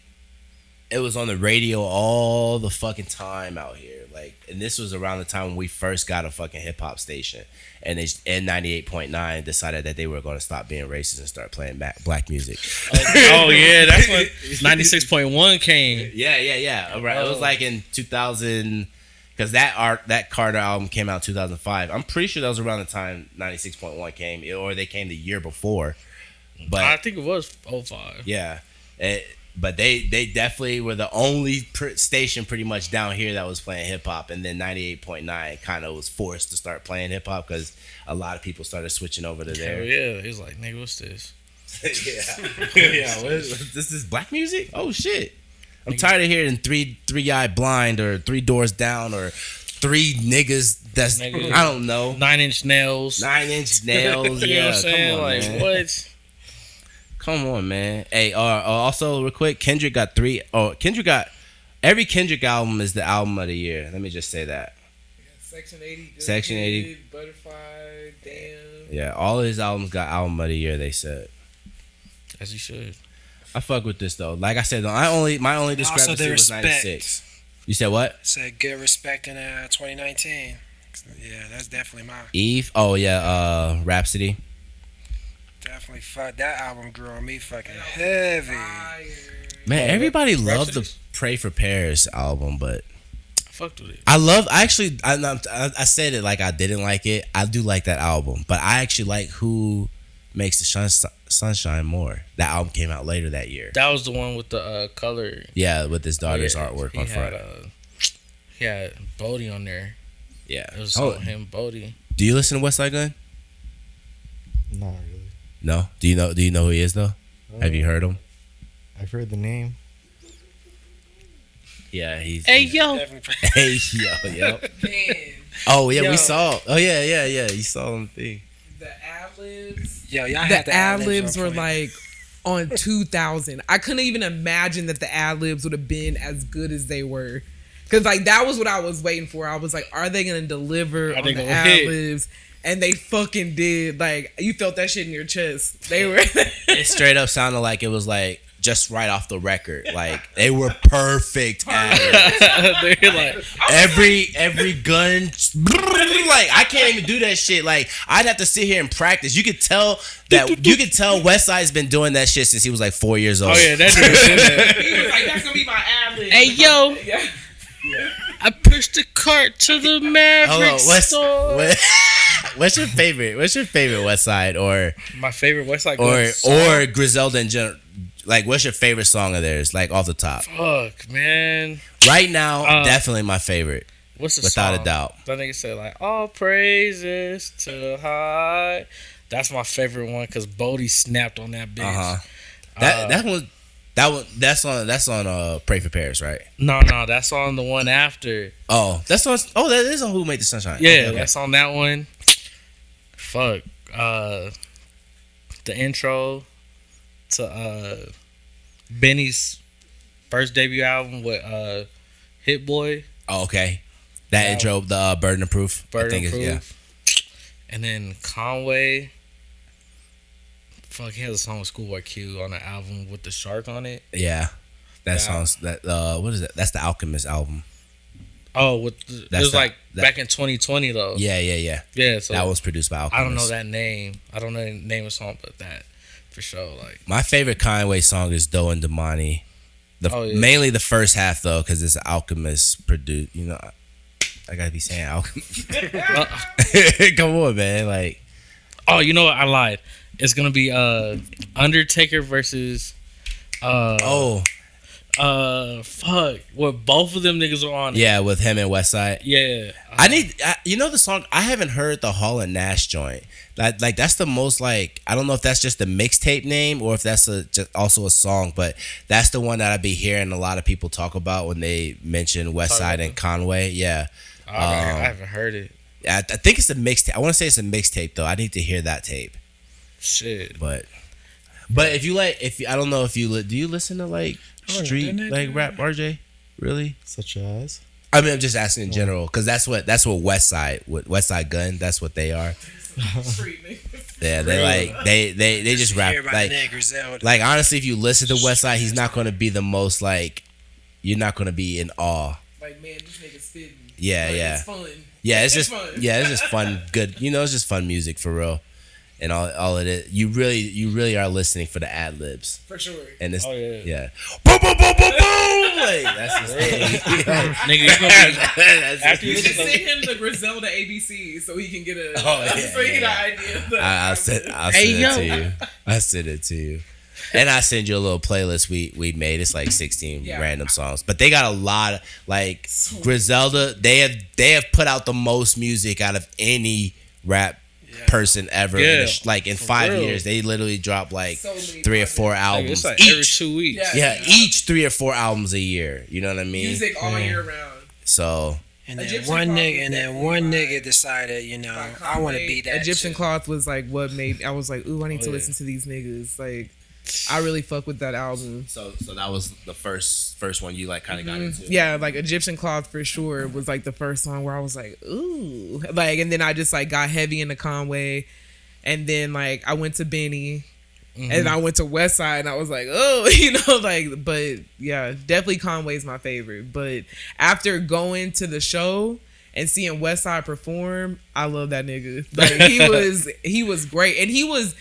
it was on the radio all the fucking time out here. Like, and this was around the time when we first got a fucking hip hop station, and they N98.9 decided that they were going to stop being racist and start playing black music. Oh yeah, that's when 96.1 came. Yeah. Right. It was like in 2000 because that Carter album came out in 2005. I'm pretty sure that was around the time 96.1 came, or they came the year before. But I think it was 05. yeah, but they definitely were the only station pretty much down here that was playing hip hop, and then 98.9 kind of was forced to start playing hip hop because a lot of people started switching over to Hell there. yeah, he was like, nigga, what's this? yeah. This is black music? Oh shit! I'm tired of hearing three eye blind or 3 doors down or 3 niggas. That's Nigga. I don't know. 9 Inch Nails. 9-inch nails. You know Yeah, what I'm saying? come on, Like man. what? Come on, man. Hey, also real quick, Kendrick got 3. Oh, every Kendrick album is the album of the year. Let me just say that. Section 80. Good Section 80. Kid, Butterfly. Damn. Yeah, all of his albums got album of the year. They said. As you should. I fuck with this though. Like I said, my only discrepancy the was respect. 96. You said what? Said good respect in 2019. Yeah, that's definitely mine. Eve. Oh yeah. Rhapsody. Definitely fuck that album grew on me fucking heavy. Man, everybody loved the Rhapsody? Pray for Paris album, but I fucked with it. I said it like I didn't like it. I do like that album, but I actually like Who Makes the Sunshine more. That album came out later that year. That was the one with the color. Yeah, with his daughter's Yeah, artwork he on had, front. he had Bodie on there. Yeah. It was a song with him, Bodie. Do you listen to West Side Gun? Not really. No. Do you know who he is though? Have you heard him? I've heard the name. Yeah, he's. Hey yo, Definitely. Hey yo, yep. Man, Oh yeah, Yo. we saw. Oh yeah. You saw him thing. the ad-libs. Yo, y'all had The the ad-libs on were point. like on 2000. I couldn't even imagine that the ad-libs would have been as good as they were. Because like that was what I was waiting for. I was like, are they going to deliver Are on they the gonna hit? ad-libs? And they fucking did. Like, you felt that shit in your chest. They were. It straight up sounded like it was like just right off the record. Like they were perfect at it. they're like, Every gun, like I can't even do that shit. Like I'd have to sit here and practice. You could tell West Side's been doing that shit since he was like 4 years old. oh yeah, that dude did that. He was like, that's going to be my ad-lib. Hey yo, Yeah. I pushed the cart to the Hold Maverick on, store. what's your favorite? What's your favorite West Side or My favorite West Side Gun song. or Griselda in general? Like, what's your favorite song of theirs? Like off the top, Fuck, man. right now, definitely my favorite, What's the without song? a doubt. That nigga said like, all praises to high That's my favorite one because Bodie snapped on that bitch. That's on Pray for Paris, right? No, that's on the one after. Oh, that is on Who Made the Sunshine. Yeah, Okay. that's on that one. Fuck. The intro to Benny's first debut album with Hit Boy. Oh, okay. That intro, the Burden of Proof. Burden of Proof. Yeah. And then Conway. Fuck, he has a song with Schoolboy Q on the album with the shark on it. Yeah. That song's what is that? That's the Alchemist album. Oh, it was back in 2020 though. Yeah. Yeah, so that was produced by Alchemist. I don't know that name. I don't know the name of the song, but that for sure. Like my favorite Conway song is Doe and Damani. Mainly the first half though, because it's Alchemist produced. You know, I gotta be saying Alchemist. Come on, man. Like, oh, you know what? I lied. It's gonna be Undertaker versus fuck. What both of them niggas are on. Yeah, with him and Westside. Yeah. You know the song. I haven't heard the Hall and Nash joint. Like that's the most like I don't know if that's just the mixtape name or if that's just also a song, but that's the one that I be hearing a lot of people talk about when they mention Westside and Conway. Yeah. I haven't heard it. I think it's a mixtape. I want to say it's a mixtape though. I need to hear that tape. Shit. But if you I don't know if you do you listen to like street like rap, RJ? Really? Such as? I mean, I'm just asking in general because that's what Westside Gun. That's what they are. Yeah, they just rap like honestly. If you listen to Westside, he's not going to be the most like you're not going to be in awe. Like man, this nigga spitting. Yeah. It's fun. Yeah, it's just fun. Yeah, it's just fun. Good, it's just fun music for real. And all of it, you really are listening for the ad libs for sure. And it's yeah. Boom, boom, boom, boom, boom. Like that's his thing. Nigga, you gonna be after you just send him the Griselda ABC so he can get a get an idea. I'll send it to you. I send it to you. And I send you a little playlist we made. It's like 16 random songs, but they got a lot of like Griselda. They have put out the most music out of any rap person ever. In 5 years, they literally dropped like 3 or 4 albums like each. Every 2 weeks. Each 3 or 4 albums a year. You know what I mean? Music all year round. So. And then one nigga decided, I want to be that. Egyptian Cloth was like what made I was like, ooh, I need to listen to these niggas. Like, I really fuck with that album. So that was the first one you like kind of got into. Yeah, like Egyptian Cloth for sure was like the first song where I was like, ooh, like, and then I just like got heavy into Conway, and then like I went to Benny. And I went to Westside and I was like, oh, but yeah, definitely Conway's my favorite. But after going to the show and seeing Westside perform, I love that nigga. Like he was great. And he was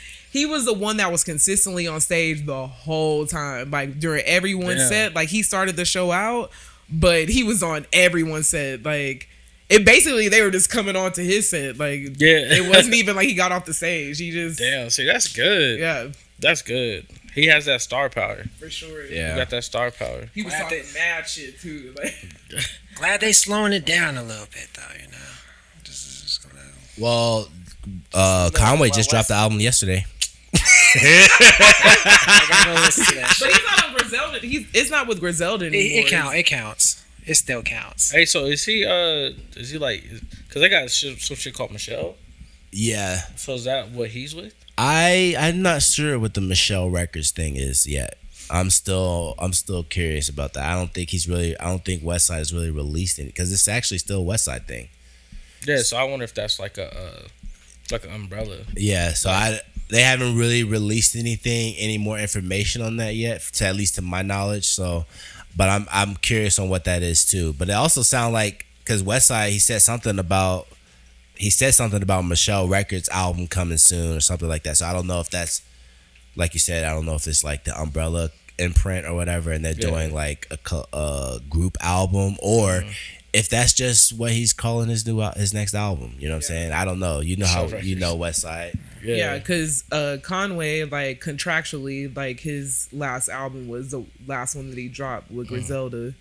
the one that was consistently on stage the whole time. Like during everyone's set, like he started the show out, but he was on everyone's set. Like it basically they were just coming on to his set. Like it wasn't even like he got off the stage. He just see that's good. Yeah. That's good. He has that star power. For sure. Yeah. He got that star power. He was talking mad shit too. Like. Glad they slowing it down a little bit though, Well, Conway just dropped the album yesterday. But he's not on Griselda. It's not with Griselda anymore. It counts. It still counts. Hey, so is he like, because they got some shit called Michelle? Yeah. So is that what he's with? I'm not sure what the Michelle Records thing is yet. I'm still curious about that. I don't think Westside has really released it because it's actually still a Westside thing. Yeah, so I wonder if that's like an umbrella. Yeah, so they haven't really released any more information on that yet, at least to my knowledge. So, but I'm curious on what that is too. But it also sounds like because Westside he said something about Michelle Records album coming soon or something like that. So I don't know if that's like you said. I don't know if it's like the umbrella imprint or whatever, and they're doing like a group album or. If that's just what he's calling his next album, you know what I'm saying? I don't know. You know how Westside. Yeah, because Conway, like contractually, like his last album was the last one that he dropped with Griselda.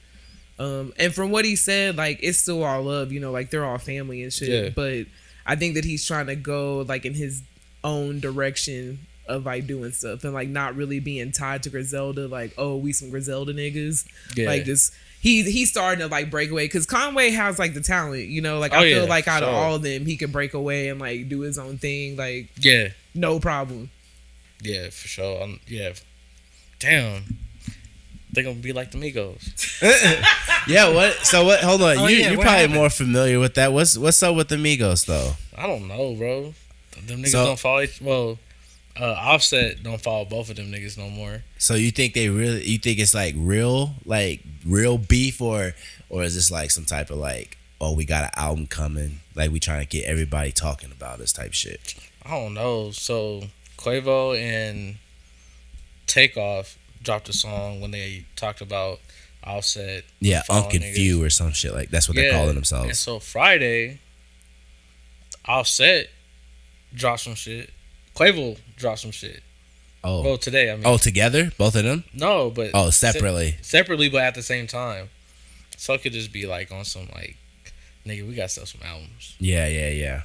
And from what he said, like it's still all love, like they're all family and shit. Yeah. But I think that he's trying to go like in his own direction of like doing stuff and like not really being tied to Griselda. Like, oh, we some Griselda niggas. Yeah. Like just he's starting to like break away because Conway has like the talent, you know. Like I feel like out of all of them, he can break away and like do his own thing. Like no problem. Yeah, for sure. Damn. They're gonna be like the Migos. Yeah, what? So what? Hold on, you're what probably happened? more familiar with that. What's up with the Migos though? I don't know, bro. Them niggas don't follow. Offset don't follow both of them niggas no more. So you think you think it's like real beef, or is this like some type of like, oh, we got an album coming, like we trying to get everybody talking about this type shit? I don't know. So Quavo and Takeoff dropped a song when they talked about Offset. Yeah, following Unconfused or some shit like that's what they're calling And themselves. so Friday, Offset dropped some shit. Quavo dropped some shit. Oh, Well, today, I mean. oh, together, both of them. No, but Oh, separately. Separately, but at the same time. So it could just be like on some like, nigga, we got to sell some albums. Yeah.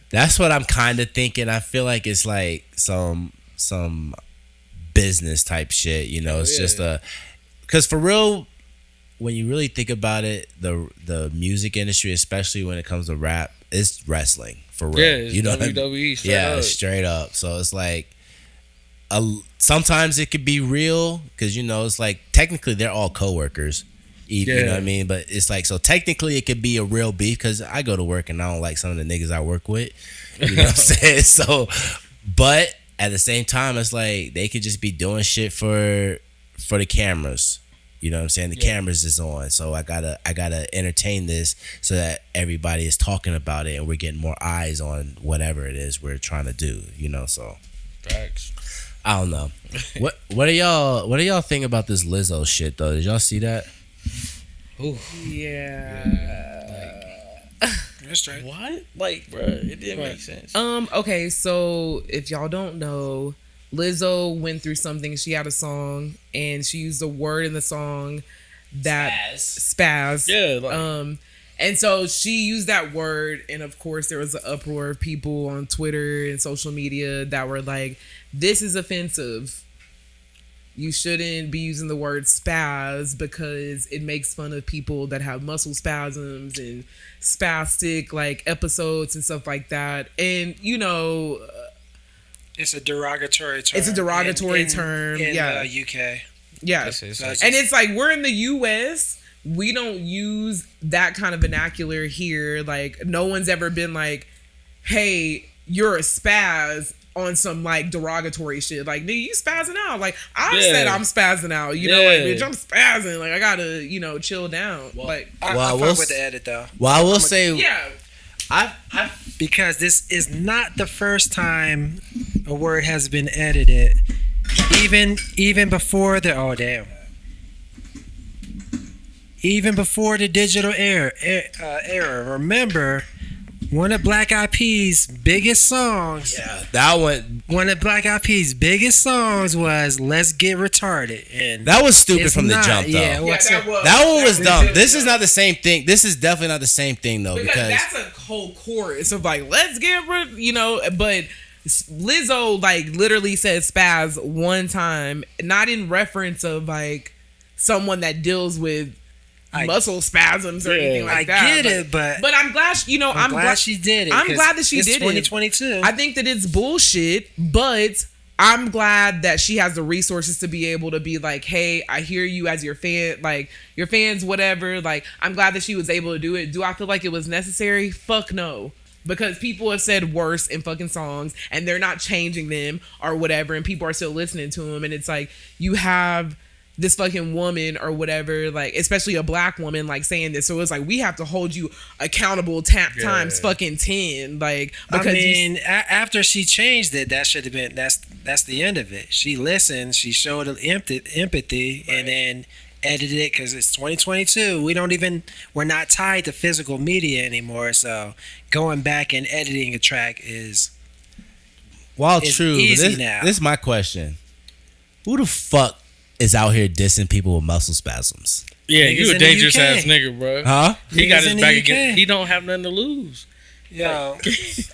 That's what I'm kind of thinking. I feel like it's like some business type shit. You know, it's just because for real, when you really think about it, the music industry, especially when it comes to rap, is wrestling for real. Yeah, it's you know what I WWE mean? straight Yeah, up. straight up. So it's like sometimes it could be real because you know it's like technically they're all coworkers. You know what I mean? But it's like, so technically it could be a real beef because I go to work and I don't like some of the niggas I work with. You know what I'm saying? So, but at the same time, it's like they could just be doing shit for the cameras. You know what I'm saying? The cameras is on. So I gotta entertain this so that everybody is talking about it and we're getting more eyes on whatever it is we're trying to do, you know, so. Facts. I don't know. What do y'all think about this Lizzo shit though? Did y'all see that? Ooh. Yeah. That's right. What? Like, bro, it didn't make sense. Okay, so if y'all don't know, Lizzo went through something. She had a song and she used a word in the song that spaz. Yeah. Like, and so she used that word, and of course there was an uproar of people on Twitter and social media that were like, "This is offensive. You shouldn't be using the word spaz because it makes fun of people that have muscle spasms and spastic like episodes and stuff like that." And you know, It's a derogatory term. it's a derogatory term. In yeah, UK. yeah. That's it. And it's like we're in the US. We don't use that kind of vernacular here. Like no one's ever been like, "Hey, you're a spaz." On some like derogatory shit, like, nigga, you spazzing out. Like I said, I'm spazzing out. You know, like, bitch, I'm spazzing. Like I gotta, you know, chill down. Like, I will fuck with the edit though. Well, I will say, yeah, Because this is not the first time a word has been edited. Even before the even before the digital era. Remember, one of Black Eyed Peas' biggest songs. yeah, that one. One of Black Eyed Peas' biggest songs was "Let's Get Retarded," and That was stupid it's from the not- jump, though. yeah, what's that up? was That one was dumb. really This is dumb. not the same thing. This is definitely not the same thing, though, because because that's a whole chorus of like, let's get rid, you know. But Lizzo like literally said spaz one time, not in reference of like someone that deals with muscle spasms or anything like I that. get it, but I'm glad you know I'm glad she did it. I'm 'cause glad that she it's did it. 2022. I think that it's bullshit, but I'm glad that she has the resources to be able to be like, hey, I hear you as your fan, like your fans, whatever. Like, I'm glad that she was able to do it. Do I feel like it was necessary? Fuck no. Because people have said worse in fucking songs and they're not changing them or whatever, and people are still listening to them. And it's like, you have this fucking woman or whatever, like especially a black woman, like saying this. So it's like we have to hold you accountable times fucking 10. Like, because I mean, after she changed it, that should have been that's the end of it. She listened, she showed empathy, and then edited it because it's 2022. We're not tied to physical media anymore. So going back and editing a track is while it's true, easy this now. is my question: who the fuck is out here dissing people with muscle spasms? Yeah, Niggas you a in the dangerous UK. ass nigga, bro. Huh? He got Niggas his in back the again. UK. He don't have nothing to lose. Yo,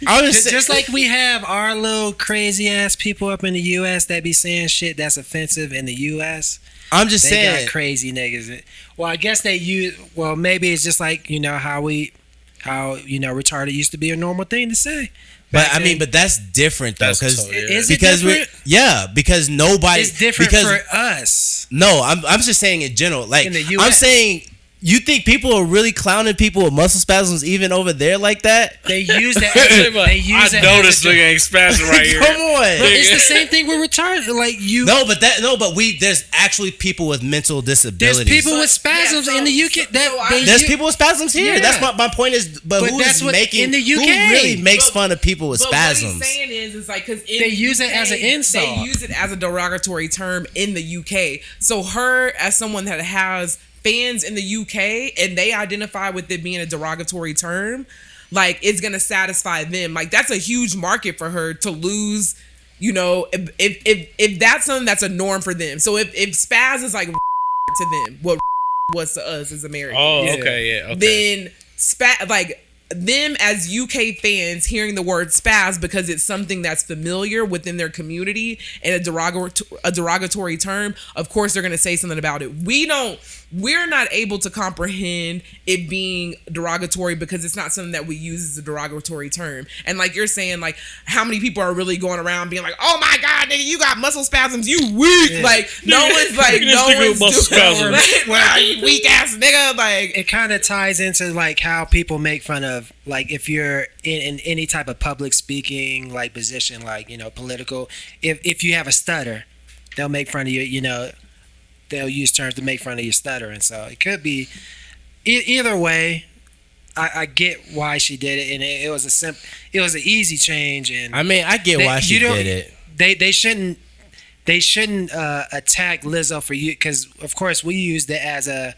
I'm just like we have our little crazy ass people up in the U.S. that be saying shit that's offensive in the U.S. I'm just They saying. got crazy niggas. Well, I guess they use. Well, maybe it's just like how retarded used to be a normal thing to say. But Back I mean, then. but that's different though, That's because totally Is it because different? because nobody. It's different for us. No, I'm just saying in general. Like In the I'm US. saying, you think people are really clowning people with muscle spasms even over there like that? They use that. They use I it know as this a- nigga ain't spazzing right here. Come on. But it's the same thing with retarded. Like you. No, but there's actually people with mental disabilities. There's people with spasms in the UK. There's people with spasms here. Yeah. That's my point is. But who that's is what- making in the who UK. really makes But- fun of people with But spasms? what he's saying is like because They use it as an insult. They use it as a derogatory term in the UK. So her as someone that has fans in the UK and they identify with it being a derogatory term, like it's gonna satisfy them. Like that's a huge market for her to lose. If that's something that's a norm for them. So if spaz is like to them, what was to us as Americans. Oh, okay, yeah, okay. Then them as UK fans hearing the word spaz because it's something that's familiar within their community and a derogatory term, of course they're going to say something about it. We're not able to comprehend it being derogatory because it's not something that we use as a derogatory term. And like you're saying, like how many people are really going around being like, oh my God, nigga, you got muscle spasms, you weak. Yeah. Like no one's like, This no nigga one's with muscle doing spasms. well, you weak ass nigga. Like It kind of ties into like how people make fun of like if you're in any type of public speaking like position, like political. If you have a stutter, they'll make fun of you. They'll use terms to make fun of your stutter, and so it could be either way. I get why she did it, and it was an easy change. And I mean, I get why she did it. They shouldn't attack Lizzo for you because of course we used it as a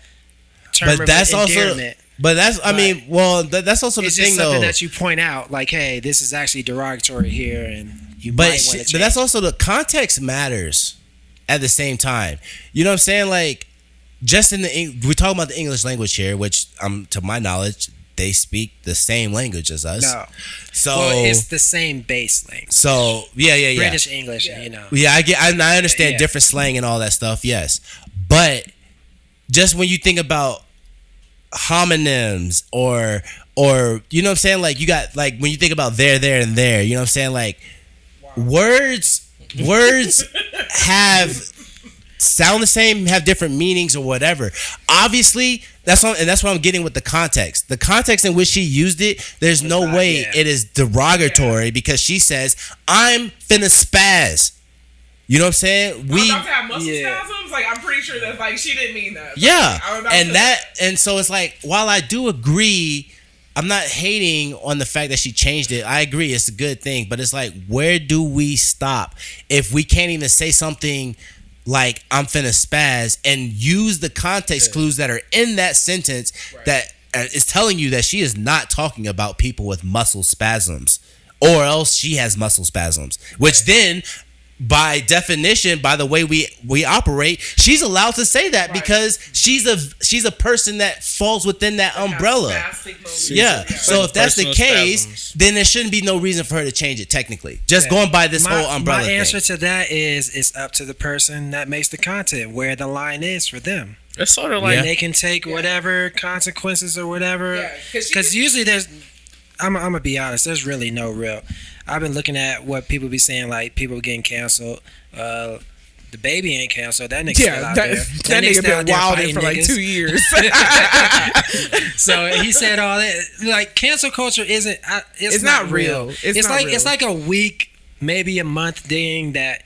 term But that's of also. endearment. But that's. I mean, well, that's also the It's thing just something though. that you point out, like, hey, this is actually derogatory here, and you But might want to change. but that's also the context matters at the same time. You know what I'm saying? Like, just we're talking about the English language here, which to my knowledge, they speak the same language as us. No. So Well, it's the same base language. so yeah. British English, Yeah, I understand Yeah. different slang and all that stuff. Yes, but just when you think about homonyms or you know what I'm saying, like you got like when you think about there and there, you know what I'm saying, like words have sound the same, have different meanings or whatever. Obviously, that's what I'm getting with the context. The context in which she used it, there's no way it is derogatory because she says, "I'm finna spaz." You know what I'm saying? I'm about to have muscle spasms. Like I'm pretty sure that like she didn't mean that. Yeah, Like, and so it's like while I do agree, I'm not hating on the fact that she changed it. I agree, it's a good thing, but it's like where do we stop if we can't even say something like "I'm finna spaz" and use the context clues that are in that sentence that is telling you that she is not talking about people with muscle spasms, or else she has muscle spasms, which then, by definition, by the way we operate, she's allowed to say that because she's a person that falls within that umbrella. Yeah. So if that's the case, then there shouldn't be no reason for her to change it technically. Just going by this whole umbrella My thing. answer to that is it's up to the person that makes the content where the line is for them. It's sort of like They can take whatever consequences or whatever. Yeah, Because usually there's, I'm gonna be honest, there's really no real. I've been looking at what people be saying, like people getting canceled. The baby ain't canceled. That nigga still out there. That nigga still out been there wilding fighting for like niggas. 2 years. So he said all that. Like cancel culture isn't. It's not real. It's not real. It's like a week, maybe a month thing that.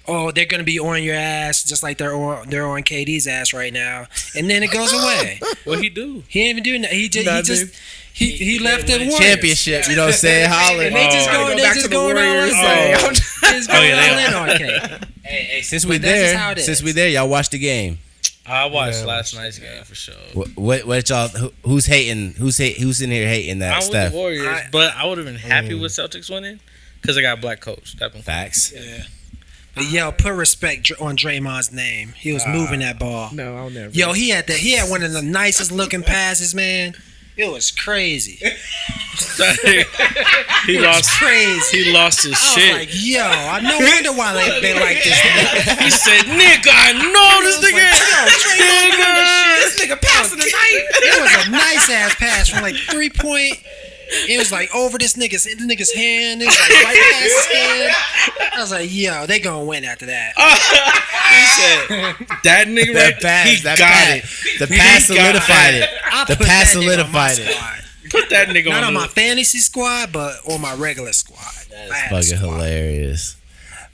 Oh, they're gonna be on your ass just like they're on KD's ass right now, and then it goes away. what he do. He ain't even doing that. He left the Warriors. Championship, you know what I'm saying? Holler. And they just Gotta go, go they back just to the going all in. Warriors, They just going all in on K. Hey, since we But that's just how there, it is. since we there, y'all watch the game. I watched last night's game for sure. What y'all? Who's hating? Who's in here hating that I'm with stuff? the Warriors, but I would have been happy with Celtics winning because I got a black coach. That been Facts. Yeah. But yo, put respect on Draymond's name. He was moving that ball. No, I'll never. Yo, he had one of the nicest looking passes, man. It was crazy. He lost. Crazy. He lost his I was shit. like, yo, I no wonder why they like this nigga. He said, "Nigga, I know this nigga." This nigga passing the night. It was a nice ass pass from like 3-point. It was like over this nigga's hand. It was like right past his head. I was like, yo, they gonna win after that. He said, "That nigga right there, he got it. The pass solidified it. I The put pass that nigga on my solidified it. squad. Put that nigga Not on the- my fantasy squad, but on my regular squad. That's fucking hilarious.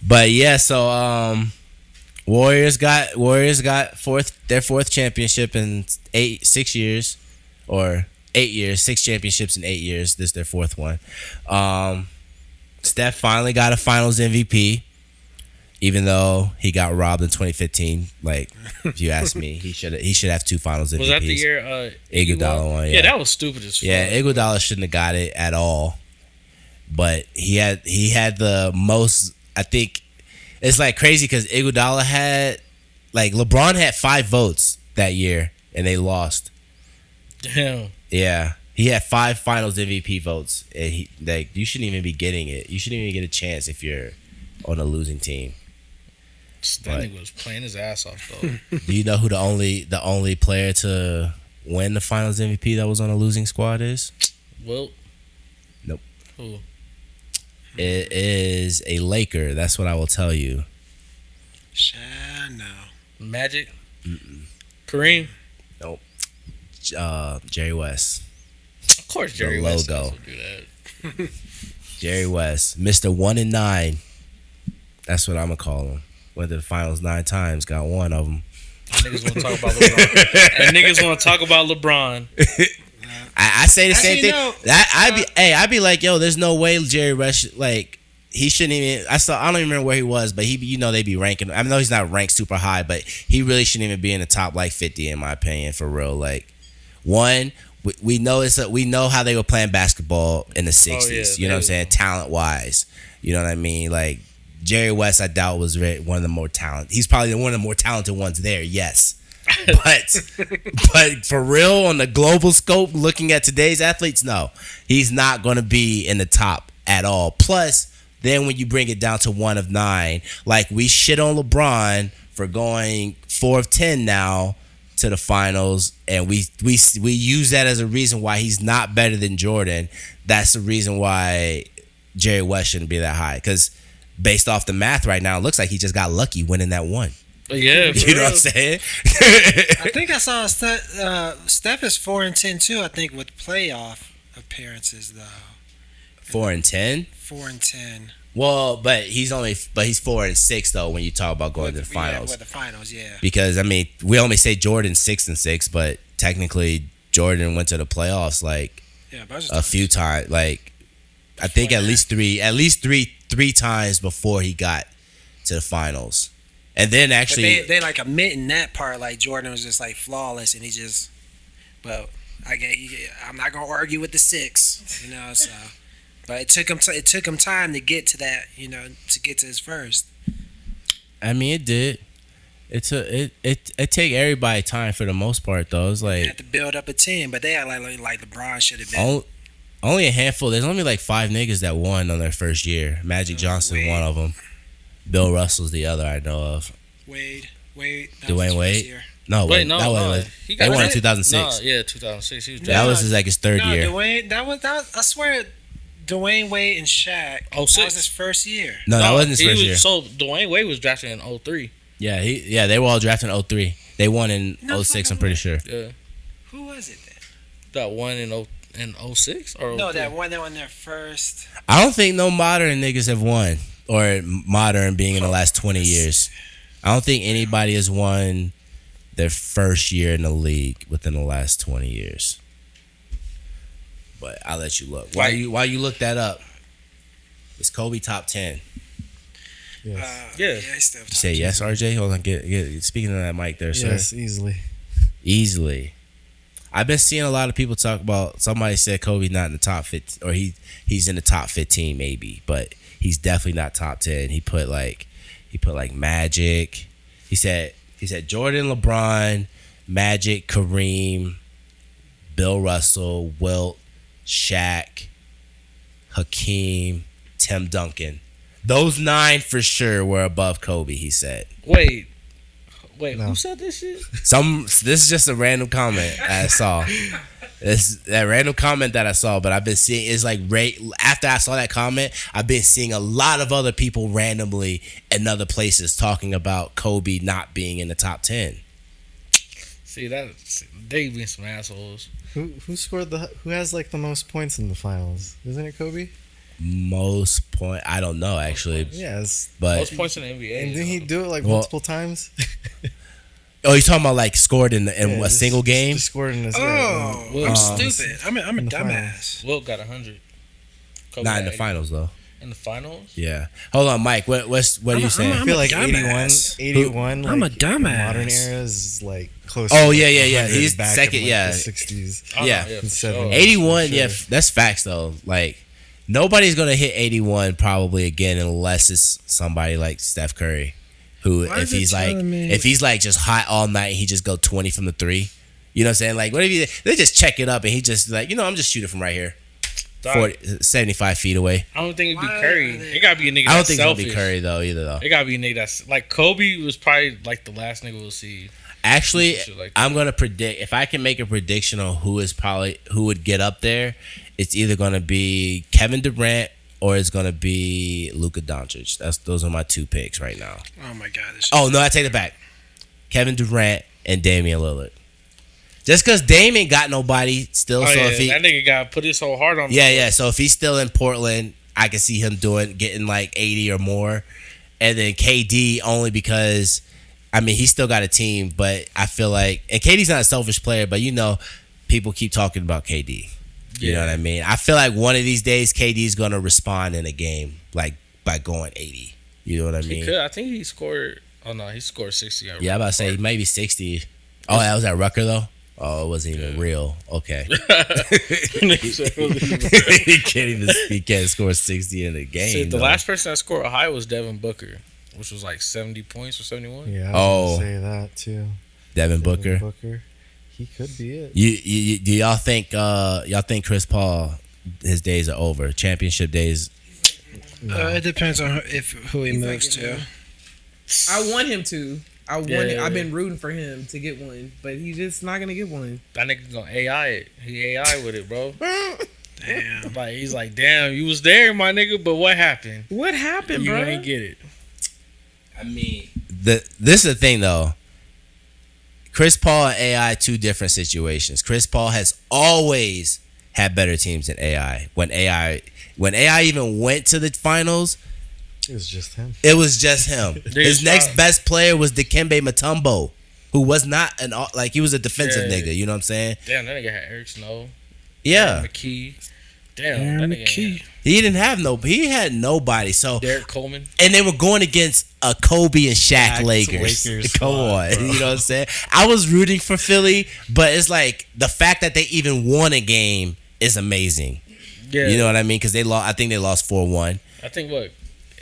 But yeah, so Warriors got their fourth championship in 6 years, or 8 years, 6 championships in 8 years. This is their fourth one. Steph finally got a Finals MVP, even though he got robbed in 2015. Like, if you ask me, he should have 2 Finals MVPs. Was that the year Iguodala won? Yeah, that was stupid as fuck. Yeah, Iguodala shouldn't have got it at all. But he had the most. I think it's like crazy because Iguodala had, like, LeBron had 5 votes that year and they lost. Damn. Yeah, he had 5 Finals MVP votes, and you shouldn't even be getting it. You shouldn't even get a chance if you're on a losing team. That nigga was playing his ass off though. Do you know who the only player to win the Finals MVP that was on a losing squad is? Well, Nope. Who? It is a Laker. That's what I will tell you. No. Magic. Kareem. Nope. Jerry West. Of course, Jerry The West logo. will do that. Jerry West, Mr. 1 and 9. That's what I'm gonna call him. Went to the Finals 9 times, got 1 of them. Niggas want to talk about LeBron. And niggas want to talk about LeBron. I say the same thing. No, I'd be like, yo, there's no way Jerry West, like, he shouldn't even. I don't even remember where he was, but they be ranking. I know he's not ranked super high, but he really shouldn't even be in the top like 50 in my opinion, for real. Like, one, we know we know how they were playing basketball in the 60s. You know what I'm saying? Talent wise, you know what I mean? Like, Jerry West, I doubt was one of the more talented. He's probably one of the more talented ones there. Yes. but for real, on the global scope, looking at today's athletes, no, he's not going to be in the top at all. Plus, then when you bring it down to 1 of 9, like, we shit on LeBron for going 4 of 10 now to the finals, and we use that as a reason why he's not better than Jordan. That's the reason why Jerry West shouldn't be that high, because based off the math right now, it looks like he just got lucky winning that one. Yeah, you know what I'm saying? I think I saw Steph is 4 and 10 too. I think with playoff appearances though. 4 and 10. 4 and 10. Well, but he's 4 and 6 though when you talk about going to the finals. With the finals, yeah. Because I mean, we only say Jordan 6 and 6, but technically Jordan went to the playoffs like a few times. Like, I think at least three times before he got to the finals. And then actually, they like admitting that part, like Jordan was just like flawless, and he just. But I'm not gonna argue with the 6, you know. So, but it took him time to get to that, you know, to get to his first. I mean, it did. It take everybody time for the most part though. It's like, you have to build up a team, but they had like LeBron should have been. Only a handful. There's only like 5 niggas that won on their first year. Magic Johnson, one of them. Bill Russell's the other I know of. Wade. Dwayne Wade. No, Wait, no, that wasn't. They won in 2006. No, yeah, 2006. He was That was his third year. Dwayne. That was. I swear, Dwayne Wade and Shaq. 06. That was his first year. No, that wasn't his first year. So Dwayne Wade was drafted in 03. Yeah, they were all drafted in 03. They won in 06, I'm pretty sure. Yeah. Who was it then? That one in 06 or No, 03? that one that won their first. I don't think no modern niggas have won, or modern being in the last 20 years. I don't think anybody has won their first year in the league within the last 20 years. But I'll let you look. While you look that up, is Kobe top 10? Yes. Yeah. He's still You say yes, RJ? Hold on, get speaking to that mic there, sir. Yes, Easily. I've been seeing a lot of people talk about. Somebody said Kobe's not in the top 15, or he's in the top 15 maybe, but he's definitely not top 10. He put like Magic. He said Jordan, LeBron, Magic, Kareem, Bill Russell, Wilt, Shaq, Hakeem, Tim Duncan. Those 9 for sure were above Kobe, he said. Wait, No. who said this shit? This is just a random comment I saw. It's that random comment that I saw, but I've been seeing it's like right after I saw that comment, I've been seeing a lot of other people randomly in other places talking about Kobe not being in the top 10. See that they been some assholes. Who has like the most points in the finals? Isn't it Kobe? Most point, I don't know actually, Yes. but Most points in the NBA. And didn't he do it like Well- multiple times? oh, you're talking about like scored in a Just- single game? Just scored in a Oh, Well, I'm um, stupid. I'm a in the dumbass. Wilt got 100. Kobe Not in got the 80. finals though. In the finals? Yeah. Hold on, Mike. What are you saying? I feel like dumbass. 81. I'm like, a dumbass. Modern era is like close. Oh, to yeah, like yeah, yeah. 100 He's back second, in, like, yeah. the 60s. Oh, Yeah. no, for And sure. 70s. 81, for yeah, sure. that's facts though. Like nobody's gonna hit 81 probably again unless it's somebody like Steph Curry, who Why if is it he's like telling me- if he's like just hot all night, he just go 20 from the 3. You know what I'm saying? Like what if they just check it up and he just like I'm just shooting from right here, Dog, 40, 75 feet away. I don't think it'd be Why Curry. are they- It gotta be a nigga I don't that's think selfish. it'll be Curry though either though. It gotta be a nigga that's like Kobe was probably like the last nigga we'll see. Actually, Shit like I'm gonna predict if I can make a prediction on who would get up there. It's either gonna be Kevin Durant or it's gonna be Luka Doncic. Those are my 2 picks right now. Oh my god. Oh no, I take it back. Kevin Durant and Damian Lillard. Just because Dame ain't got nobody still, Oh so yeah, if he that nigga got put his whole heart on. yeah. So if he's still in Portland, I can see him getting like 80 or more, and then KD only because. I mean, he's still got a team, but I feel like, and KD's not a selfish player, but people keep talking about KD. You know what I mean? I feel like one of these days, KD's gonna respond in a game, like by going 80. You know what I He mean? could. I think he scored. Oh no, he scored 60. Yeah, I'm about to say maybe 60. Oh, that was at Rucker though. Oh, it wasn't even real. Okay. he can't score 60 in a game. Shit, the though. last person that scored high was Devin Booker, which was like 70 points or 71. Yeah, I Oh. was gonna say that too. Devin Booker. He could be it. You do y'all think Chris Paul his days are over? Championship days. It depends on who he moves to. I want him to. Yeah. I've been rooting for him to get one, but he's just not gonna get one. That nigga gonna AI it. He AI with it, bro. Damn. Like he's like, damn, you was there, my nigga, but what happened? What happened, You bro? ain't get it. I mean, this is the thing though. Chris Paul and AI, 2 different situations. Chris Paul has always had better teams than AI. When AI even went to the finals, It was just him. it was just him. His next best player was Dikembe Mutombo, who was not he was a defensive Yeah. nigga. You know what I'm saying? Damn, that nigga had Eric Snow, Yeah, McKee. Damn, Aaron that nigga McKee. had he had nobody. So Derek Coleman. and they were going against a Kobe and Shaq Shaq's Lakers. Lakers Come squad, on, bro. you know what I'm saying? I was rooting for Philly, but it's like the fact that they even won a game is amazing. Yeah, You know what I mean? Because they lost. I think they lost 4-1. I think what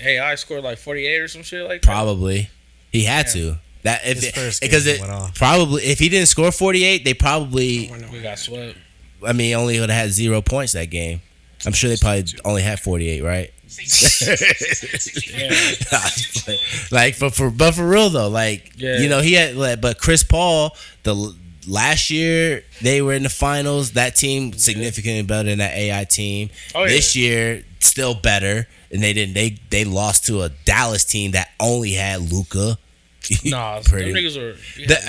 AI scored like 48 or some shit like that. Probably he had to. That His if first because game it went off. probably if he didn't score 48, they probably We got swept. only would have had 0 points that game. I'm sure they probably only had 48, right? Like but for real though, like Yeah. he had but Chris Paul last year they were in the finals. That team significantly better than that AI team. Oh, yeah. This year still better, and they lost to a Dallas team that only had Luka. Nah, Pretty. them niggas are.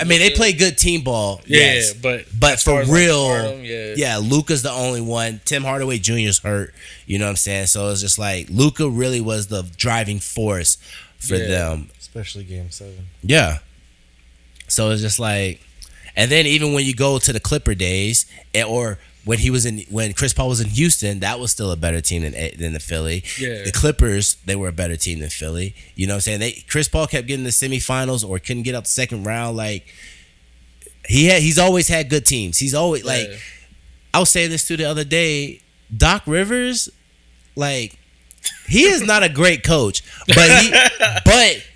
I mean, they play good team ball. Yeah, yes. but as for far as, like, real, stardom, yeah. Luka's the only one. Tim Hardaway Jr.'s hurt. You know what I'm saying? So it's just like Luka really was the driving force for Yeah. them. Especially Game 7. Yeah. So it's just like, and then even when you go to the Clipper days, or when Chris Paul was in Houston, that was still a better team than the Philly. Yeah. The Clippers, they were a better team than Philly. You know what I'm saying? Chris Paul kept getting the semifinals or couldn't get out the second round. Like he's always had good teams. He's always like, I was saying this to the other day. Doc Rivers, like he is not a great coach, but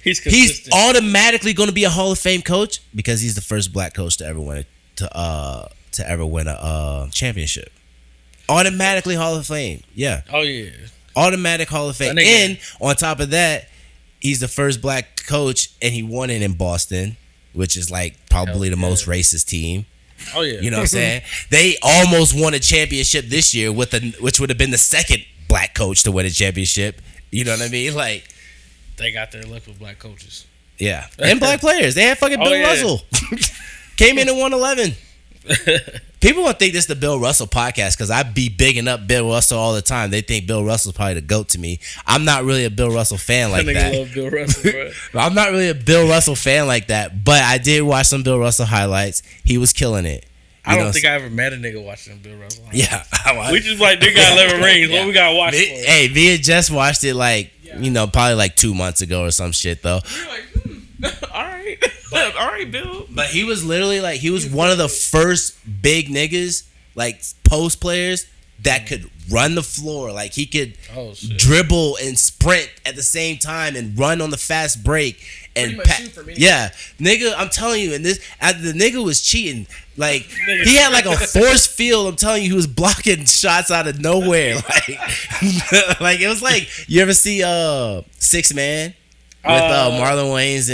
He's he's consistent. automatically going to be a Hall of Fame coach because he's the first black coach to ever win a championship. Automatically Hall of Fame. Yeah. Oh yeah. Automatic Hall of Fame. And on top of that, he's the first black coach, and he won it in Boston, which is like probably the most racist team. Oh yeah. You know what I'm saying? They almost won a championship this year which would have been the second black coach to win a championship. You know what I mean? Like, they got their luck with black coaches. Yeah. And black players. They had fucking Bill Russell. Came in and won 11. People won't think this is the Bill Russell podcast because I be bigging up Bill Russell all the time. They think Bill Russell's probably the GOAT to me. I'm not really a Bill Russell fan like that. Love Bill Russell, bro. I'm not really a Bill Russell fan like that, but I did watch some Bill Russell highlights. He was killing it. I don't think I ever met a nigga watching Bill Russell highlights. Yeah. We just like, they got 11 rings. What we got to watch for? Hey, me and Jess watched it probably like 2 months ago or some shit though. You're like, all right. All right, Bill. But he was literally like, he was one of the first big niggas, like post players that could run the floor. Like he could dribble and sprint at the same time and run on the fast break. And nigga, I'm telling you, and the nigga was cheating. Like he had like a force field. I'm telling you, he was blocking shots out of nowhere. Like it was like, you ever see 6 Man? With Marlon Wayans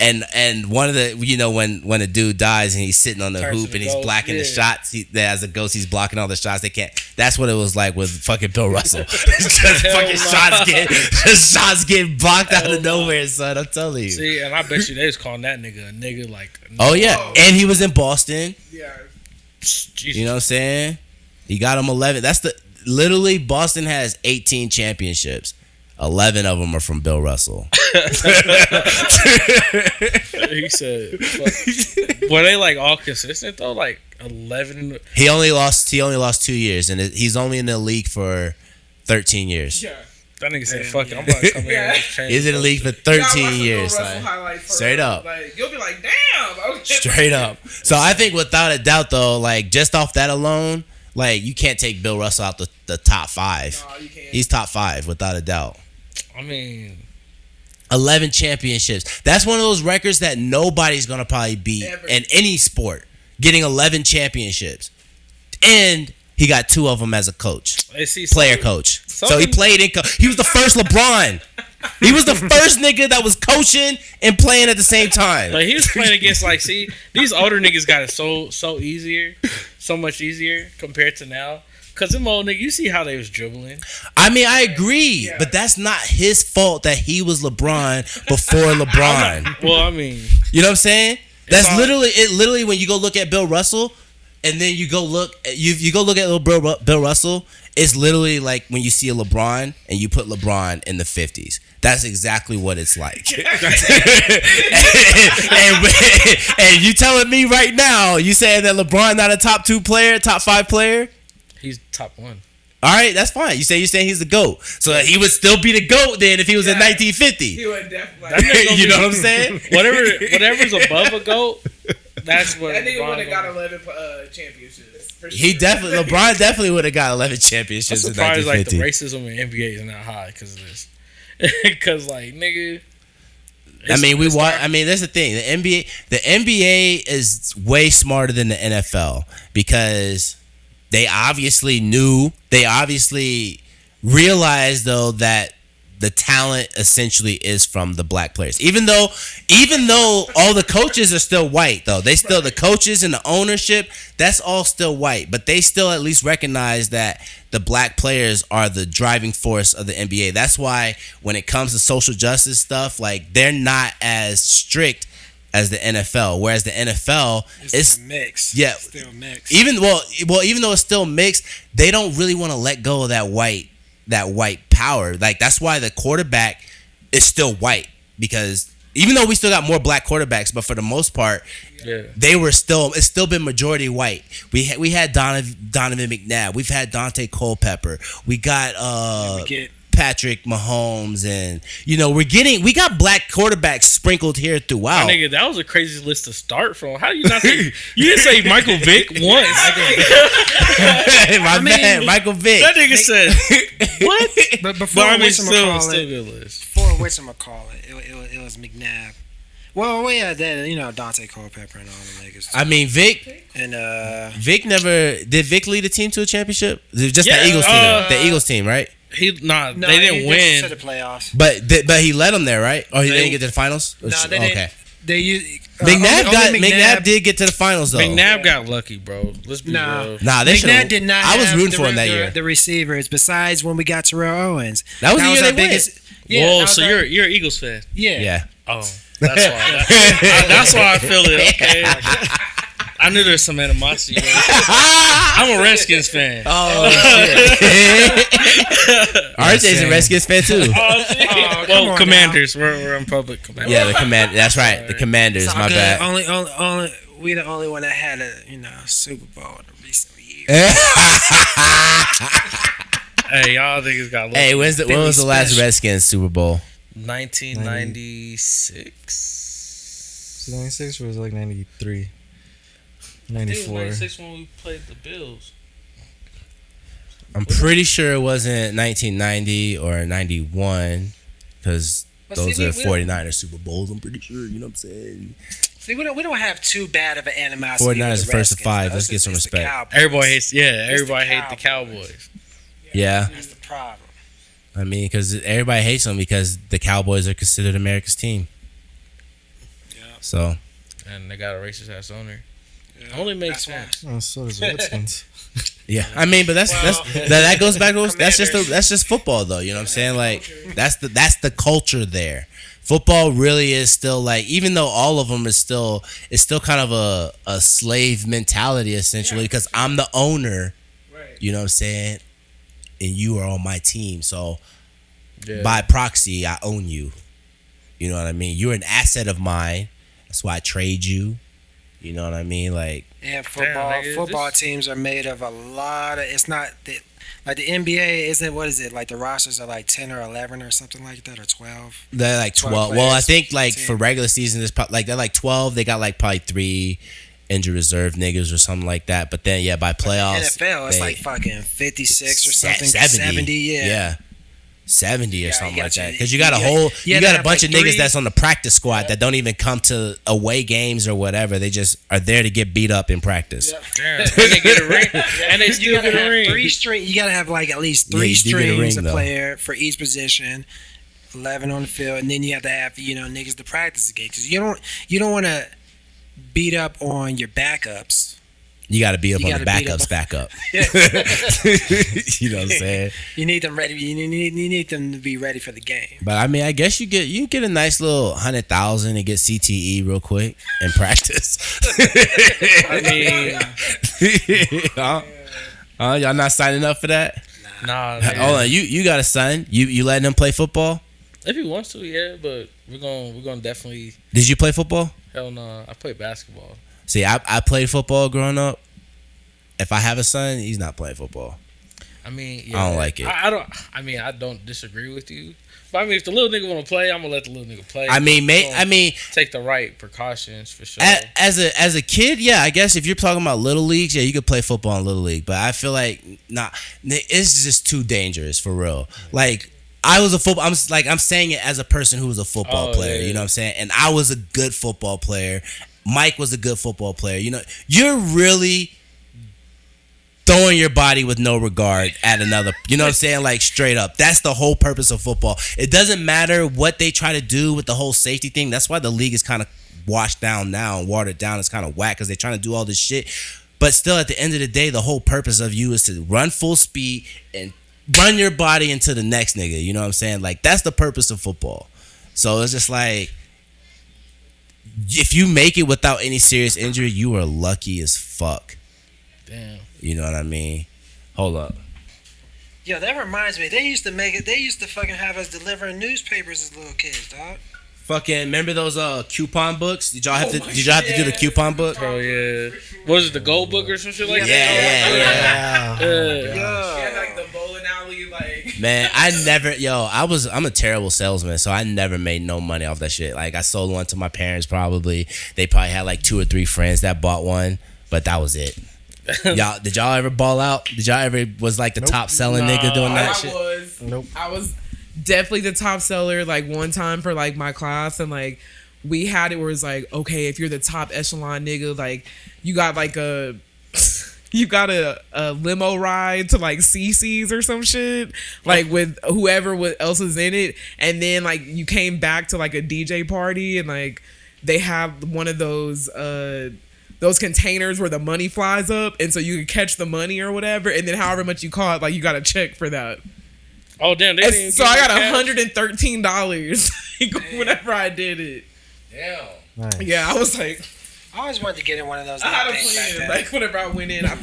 and and one of the when a dude dies and he's sitting on the hoop and he's blocking the shots, as a ghost he's blocking all the shots they can't. That's what it was like with fucking Bill Russell. Just fucking shots getting blocked out of nowhere, son. I'm telling you. See, and I bet you they was calling that nigga a nigga like. Oh yeah, and he was in Boston. Yeah. Jesus. You know what I'm saying? He got him 11. That's literally Boston has 18 championships. 11 of them are from Bill Russell. He said, were they like all consistent though? Like 11. He only lost 2 years, and he's only in the league for 13 years. Yeah. That nigga said, "Fuck it, I'm about to come here." He's in the league for 13 years. Straight up. Like, you'll be like, damn. Okay. Straight up. So I think without a doubt though, like just off that alone, like you can't take Bill Russell out the top 5. No, you can't. He's top 5 without a doubt. I mean, 11 championships. That's one of those records that nobody's gonna probably beat in any sport. Getting 11 championships, and he got 2 of them as a coach, player coach. So he played in. He was the first LeBron. He was the first nigga that was coaching and playing at the same time. Like he was playing against these older niggas got it so easier, so much easier compared to now. Cause them old niggas, you see how they was dribbling. I mean, I agree, but that's not his fault that he was LeBron before LeBron. Well, I mean, you know what I'm saying? That's literally when you go look at Bill Russell, and then you go look at little Bill Russell. It's literally like when you see a LeBron and you put LeBron in the 50s. That's exactly what it's like. and you telling me right now, you saying that LeBron not a top 2 player, top 5 player? He's top 1. All right, that's fine. You're saying he's the GOAT. So he would still be the GOAT then if he was in 1950. He would definitely. You know what I'm saying? Whatever's above a GOAT, that's what. That nigga would have got 11 championships. For sure. LeBron definitely would have got 11 championships in 1950. Like the racism in NBA is not high because of this. Because like nigga. I mean, that's the thing. The NBA is way smarter than the NFL because they obviously realized though that the talent essentially is from the black players. Even though all the coaches are still white though. The coaches and the ownership, that's all still white, but they still at least recognize that the black players are the driving force of the NBA. That's why when it comes to social justice stuff, like they're not as strict as the NFL, whereas the NFL is mixed. Yeah, still mixed. Even though it's still mixed, they don't really want to let go of that white power. Like that's why the quarterback is still white, because even though we still got more black quarterbacks, but for the most part, it's still been majority white. We had Donovan McNabb, we've had Dante Culpepper, we got Patrick Mahomes, and we got black quarterbacks sprinkled here throughout. My nigga, that was a crazy list to start from. How do you not say you didn't say Michael Vick once? Michael Vick. That nigga said what? But before still good list. Before whatchamacallit, it was McNabb. Well, yeah, then Dante Culpepper and all the niggas. I mean, Vic never did. Vic lead the team to a championship? Just the Eagles team. The Eagles team, right? They didn't win to the playoffs. But he led them there, right? Or he didn't get to the finals? No, they didn't. McNabb did get to the finals though. McNabb got lucky, bro. Let's be real. Nah, they should. McNabb did not. I was rooting for him that year. The receivers, besides when we got Terrell Owens, that was the year they won. Whoa, so you're an Eagles fan? Yeah. Oh, that's why. That's why I feel it. Okay. I knew there's some animosity. I'm a Redskins fan. Oh shit! RJ's a Redskins fan too. Well, Commanders. We're in public. Commanders. Yeah, the command. That's right. The Commanders. My bad. Only we the only one that had a Super Bowl in the recent years. Hey, y'all niggas got. Hey, when was the last Redskins Super Bowl? 1996. 96 or was it like 93? 94. 96 when we played the Bills. I'm pretty sure it wasn't 1990 or 91 because those are 49ers Super Bowls. I'm pretty sure. You know what I'm saying? See, we don't have too bad of an animosity. 49ers first to 5. Let's get some respect. Everybody hates. Yeah, everybody hates the Cowboys. Yeah. That's the problem. I mean, because everybody hates them because the Cowboys are considered America's team. Yeah. So. And they got a racist ass owner. Yeah. Only makes sense. Oh, so does Redskins. Yeah, I mean, but that goes back to that's just football though. You know what I'm saying? Like that's the culture there. Football really is still like, even though all of them it's still kind of a slave mentality essentially because I'm the owner. Right. You know what I'm saying? And you are on my team, so by proxy, I own you. You know what I mean? You're an asset of mine. That's why I trade you. You know what I mean? Like, yeah, football teams are made of a lot of. It's not like the NBA isn't. What is it? Like the rosters are like 10 or 11 or something like that, or 12. They're like 12. Well, I think like for regular season, it's like they're like 12. They got like probably 3 injured reserve niggas or something like that. But then by playoffs, NFL it's like fucking 56 or something, 70. Yeah. 70 or something like that, because you got a bunch of niggas that's on the practice squad that don't even come to away games or whatever. They just are there to get beat up in practice. And they get a ring, and they still get a ring. You gotta have like at least 3 strings a player for each position, 11 on the field, and then you have to have niggas to practice again, because you don't want to beat up on your backups. You got to beat up on the backups backup. You know what I'm saying? You need them ready. You need them to be ready for the game. But I mean, I guess you get a nice little 100,000 and get CTE real quick in practice. I mean, y'all not signing up for that? Nah. Hold on, you got to sign. You letting them play football? If he wants to, yeah. But we're gonna definitely. Did you play football? Hell no, I played basketball. See, I played football growing up. If I have a son, he's not playing football. I mean, I don't like it. I don't disagree with you. But I mean, if the little nigga want to play, I'm gonna let the little nigga play. I mean, take the right precautions for sure. As a kid, yeah, I guess if you're talking about little leagues, yeah, you could play football in little league. But I feel like it's just too dangerous for real. Like, I was a football. I'm saying it as a person who was a football player. Yeah. You know what I'm saying? And I was a good football player. Mike was a good football player. You're really throwing your body with no regard at another. You know what I'm saying? Like, straight up. That's the whole purpose of football. It doesn't matter what they try to do with the whole safety thing. That's why the league is kind of washed down now and watered down. It's kind of whack because they're trying to do all this shit. But still, at the end of the day, the whole purpose of you is to run full speed and run your body into the next nigga. You know what I'm saying? Like, that's the purpose of football. So it's just like, if you make it without any serious injury, you are lucky as fuck. Damn. You know what I mean? Hold up. Yo, that reminds me. They used to fucking have us delivering newspapers as little kids, dog. Fucking remember those coupon books? Did y'all have to do the coupon book? Oh yeah. Was it the gold book or some shit like that? Yeah, like the bowling alley, like. Man, I'm a terrible salesman, so I never made no money off that shit. Like, I sold one to my parents probably. They probably had like 2 or 3 friends that bought one, but that was it. Did y'all ever ball out? Did y'all ever was like the top selling nigga doing that shit? I was definitely the top seller like one time for like my class, and like we had it where it's like, okay, if you're the top echelon nigga, like you got like a you got a limo ride to like CC's or some shit, like with whoever else is in it, and then like you came back to like a DJ party and like they have one of those containers where the money flies up, and so you can catch the money or whatever, and then however much you caught, like you got a check for that. Oh damn! They didn't So I got $113 whenever I did it. Damn. Nice. Yeah, I was like, I always wanted to get in one of those. I had a plan. Like whenever I went in, I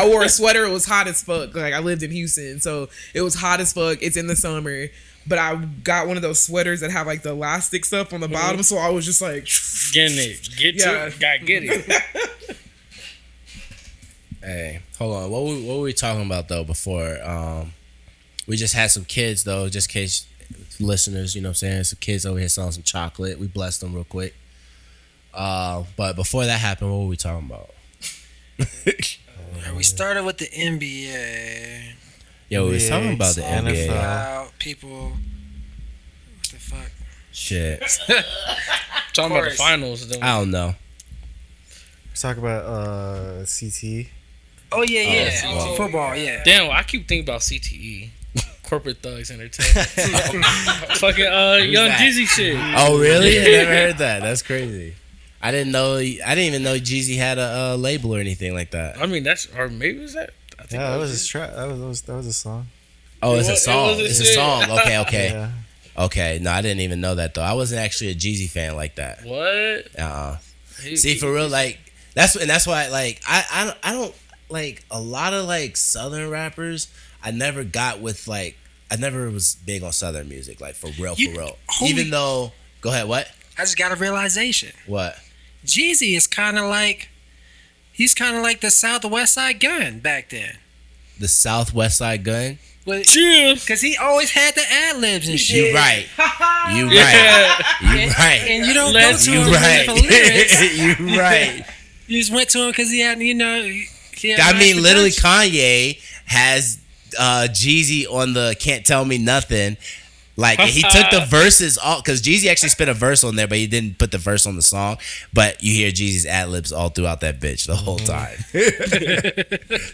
wore a sweater. It was hot as fuck. Like I lived in Houston, so it was hot as fuck. It's in the summer, but I got one of those sweaters that have like the elastic stuff on the bottom. So I was just like getting it, gotta get it. Hey, hold on. What were we talking about though before? We just had some kids though, just in case listeners, you know what I'm saying? Some kids over here selling some chocolate. We blessed them real quick. But before that happened, what were we talking about? We started with the NBA. Yo, we was talking about the NBA. About people. What the fuck? Shit. Talking about the finals. I don't know. Let's talk about CTE. Oh yeah. Well. Football, yeah. Damn, I keep thinking about CTE. Corporate Thugs Entertainment. Fucking Young that? Jeezy shit. Oh really? I never heard that. That's crazy. I didn't even know Jeezy had a label or anything like that. I mean, or maybe was that? I think Yeah, that was his track. That was a song. Oh, it's a song. was a It's a shit. song. Okay. Yeah. Okay. No, I didn't even know that though. I wasn't actually a Jeezy fan like that. What? See, for real, like that's why like I don't like a lot of like Southern rappers. I never got with like I never was big on Southern music, like for real. Even though, go ahead. What? I just got a realization. What? Jeezy is kind of like the Southwest Side Gun back then. The Southwest Side Gun. Because he always had the ad libs and shit. You right. You right. And you don't Let's- go to him You right. for lyrics. You right. You just went to him because he had, he had I nice mean, literally, production. Kanye has Jeezy on the "Can't Tell Me Nothing." Like he took the verses all because Jeezy actually spit a verse on there, but he didn't put the verse on the song. But you hear Jeezy's ad libs all throughout that bitch the whole time.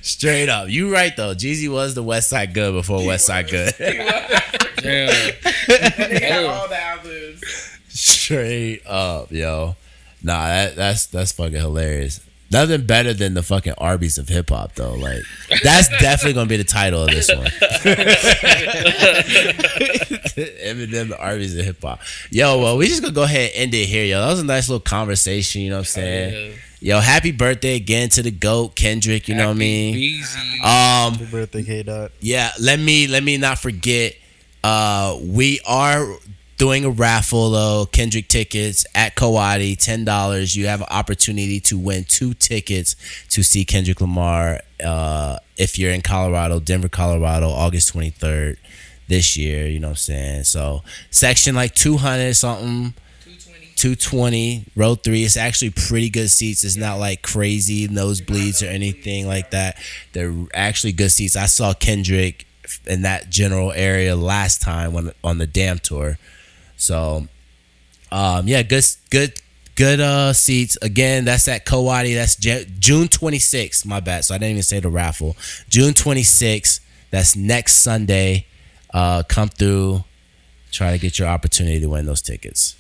Straight up, you right though. Jeezy was the West Side Good before West Side Good. Damn. They got all the albums. Straight up, yo. Nah, that's fucking hilarious. Nothing better than the fucking Arbys of hip hop, though. Like, that's definitely gonna be the title of this one. Eminem, the Arbys of hip hop. Yo, well, we just gonna go ahead and end it here, yo. That was a nice little conversation. You know what I'm saying? Yo, happy birthday again to the GOAT, Kendrick. You know what I mean? Easy. Happy birthday, K-Dot. Yeah. Let me not forget. We are doing a raffle though. Kendrick tickets at Kawadi, $10. You have an opportunity to win 2 tickets to see Kendrick Lamar. If you're in Colorado, Denver, Colorado, August 23rd this year. You know what I'm saying? So section like 200 something. 220, row 3. It's actually pretty good seats. It's not like crazy nosebleeds or anything like that. They're actually good seats. I saw Kendrick in that general area last time when on the Damn tour. So, yeah, good seats. Again, that's at Kawadi. That's June 26th. My bad. So I didn't even say the raffle. June 26th. That's next Sunday. Come through. Try to get your opportunity to win those tickets.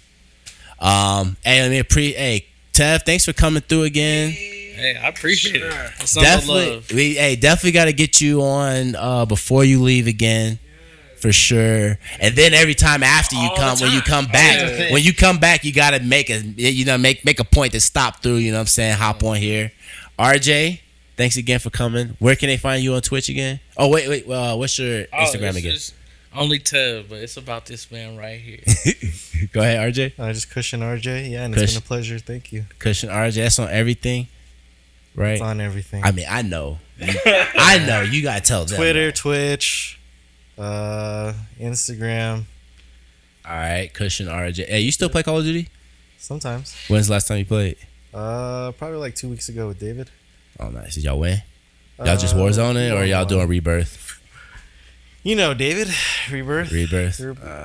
Hey, Tev, thanks for coming through again. Hey, I appreciate it. That's Definitely, definitely got to get you on before you leave again. For sure. And then every time after you come, when you come back, you gotta make a point to stop through, you know what I'm saying? Hop on here. RJ, thanks again for coming. Where can they find you on Twitch again? Oh wait, what's your Instagram again? Only Tev, but it's about this man right here. Go ahead, RJ. Just Cushion RJ. Yeah, and it's been a pleasure. Thank you. Cushion RJ, that's on everything. Right? It's on everything. I mean, I know. I know. You gotta tell them. Twitter, Twitch, Instagram. All right, Cushion RJ. Hey, you still play Call of Duty? Sometimes. When's the last time you played? Probably like 2 weeks ago with David. Oh, nice. Did y'all win? Y'all just Warzone it, or y'all doing Rebirth? You know, David, Rebirth. Rebirth.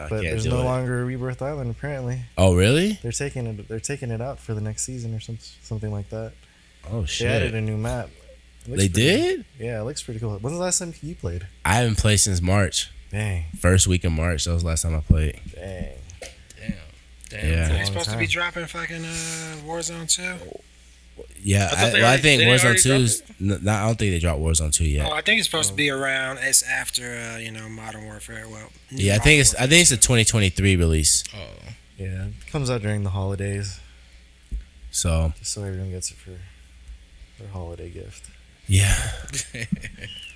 But there's no longer a Rebirth Island apparently. Oh really? They're taking it out for the next season or something like that. Oh shit! They added a new map. They did? Yeah, it looks pretty cool. When's the last time you played? I haven't played since March. Dang. First week of March. That was the last time I played. Dang. Yeah. They're supposed to be dropping fucking Warzone 2. Yeah, I think Warzone 2 is. I don't think they dropped Warzone 2 yet. Oh, I think it's supposed to be around. It's after Modern Warfare. Well, yeah, I think it's a 2023 release. Oh, yeah, it comes out during the holidays, so everyone gets it for their holiday gift. Yeah,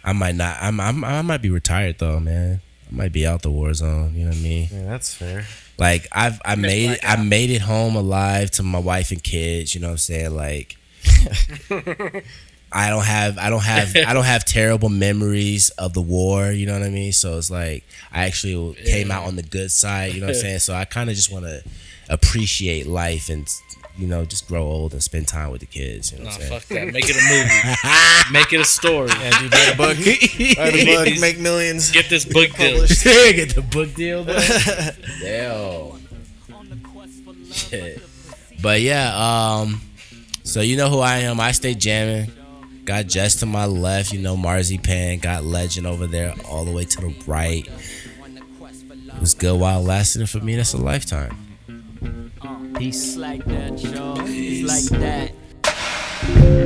I might not. I might be retired though, man. I might be out the Warzone. You know what I mean? Yeah, that's fair. Like I made it home alive to my wife and kids. You know what I'm saying? Like I don't have terrible memories of the war. You know what I mean? So it's like I actually came out on the good side. You know what I'm saying? So I kind of just want to appreciate life and just grow old and spend time with the kids. You know what I'm saying? Fuck that. Make it a movie. Make it a story. Yeah, dude, write a book. Write a book. Make millions. Get this book deal. Get the book deal, though. Damn. Shit. But yeah, so you know who I am. I stay jamming. Got Jess to my left. Marzipan. Got Legend over there all the way to the right. It was good while it lasted, and for me, that's a lifetime. Peace. Like that, y'all. Like that.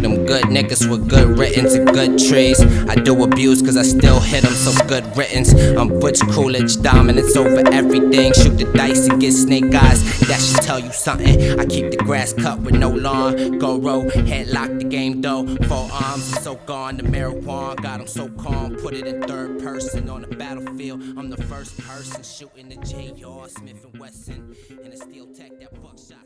Them good niggas with good writtens and good trees. I do abuse cause I still hit them, so good writtens. I'm Butch Coolidge, dominance over everything. Shoot the dice and get snake eyes, that should tell you something. I keep the grass cut with no lawn. Go roll, headlock the game though. 4 arms, I'm so gone. The marijuana got them so calm. Put it in third person on the battlefield. I'm the first person shooting the J.R. Smith & Wesson. And a steel tech that buckshot.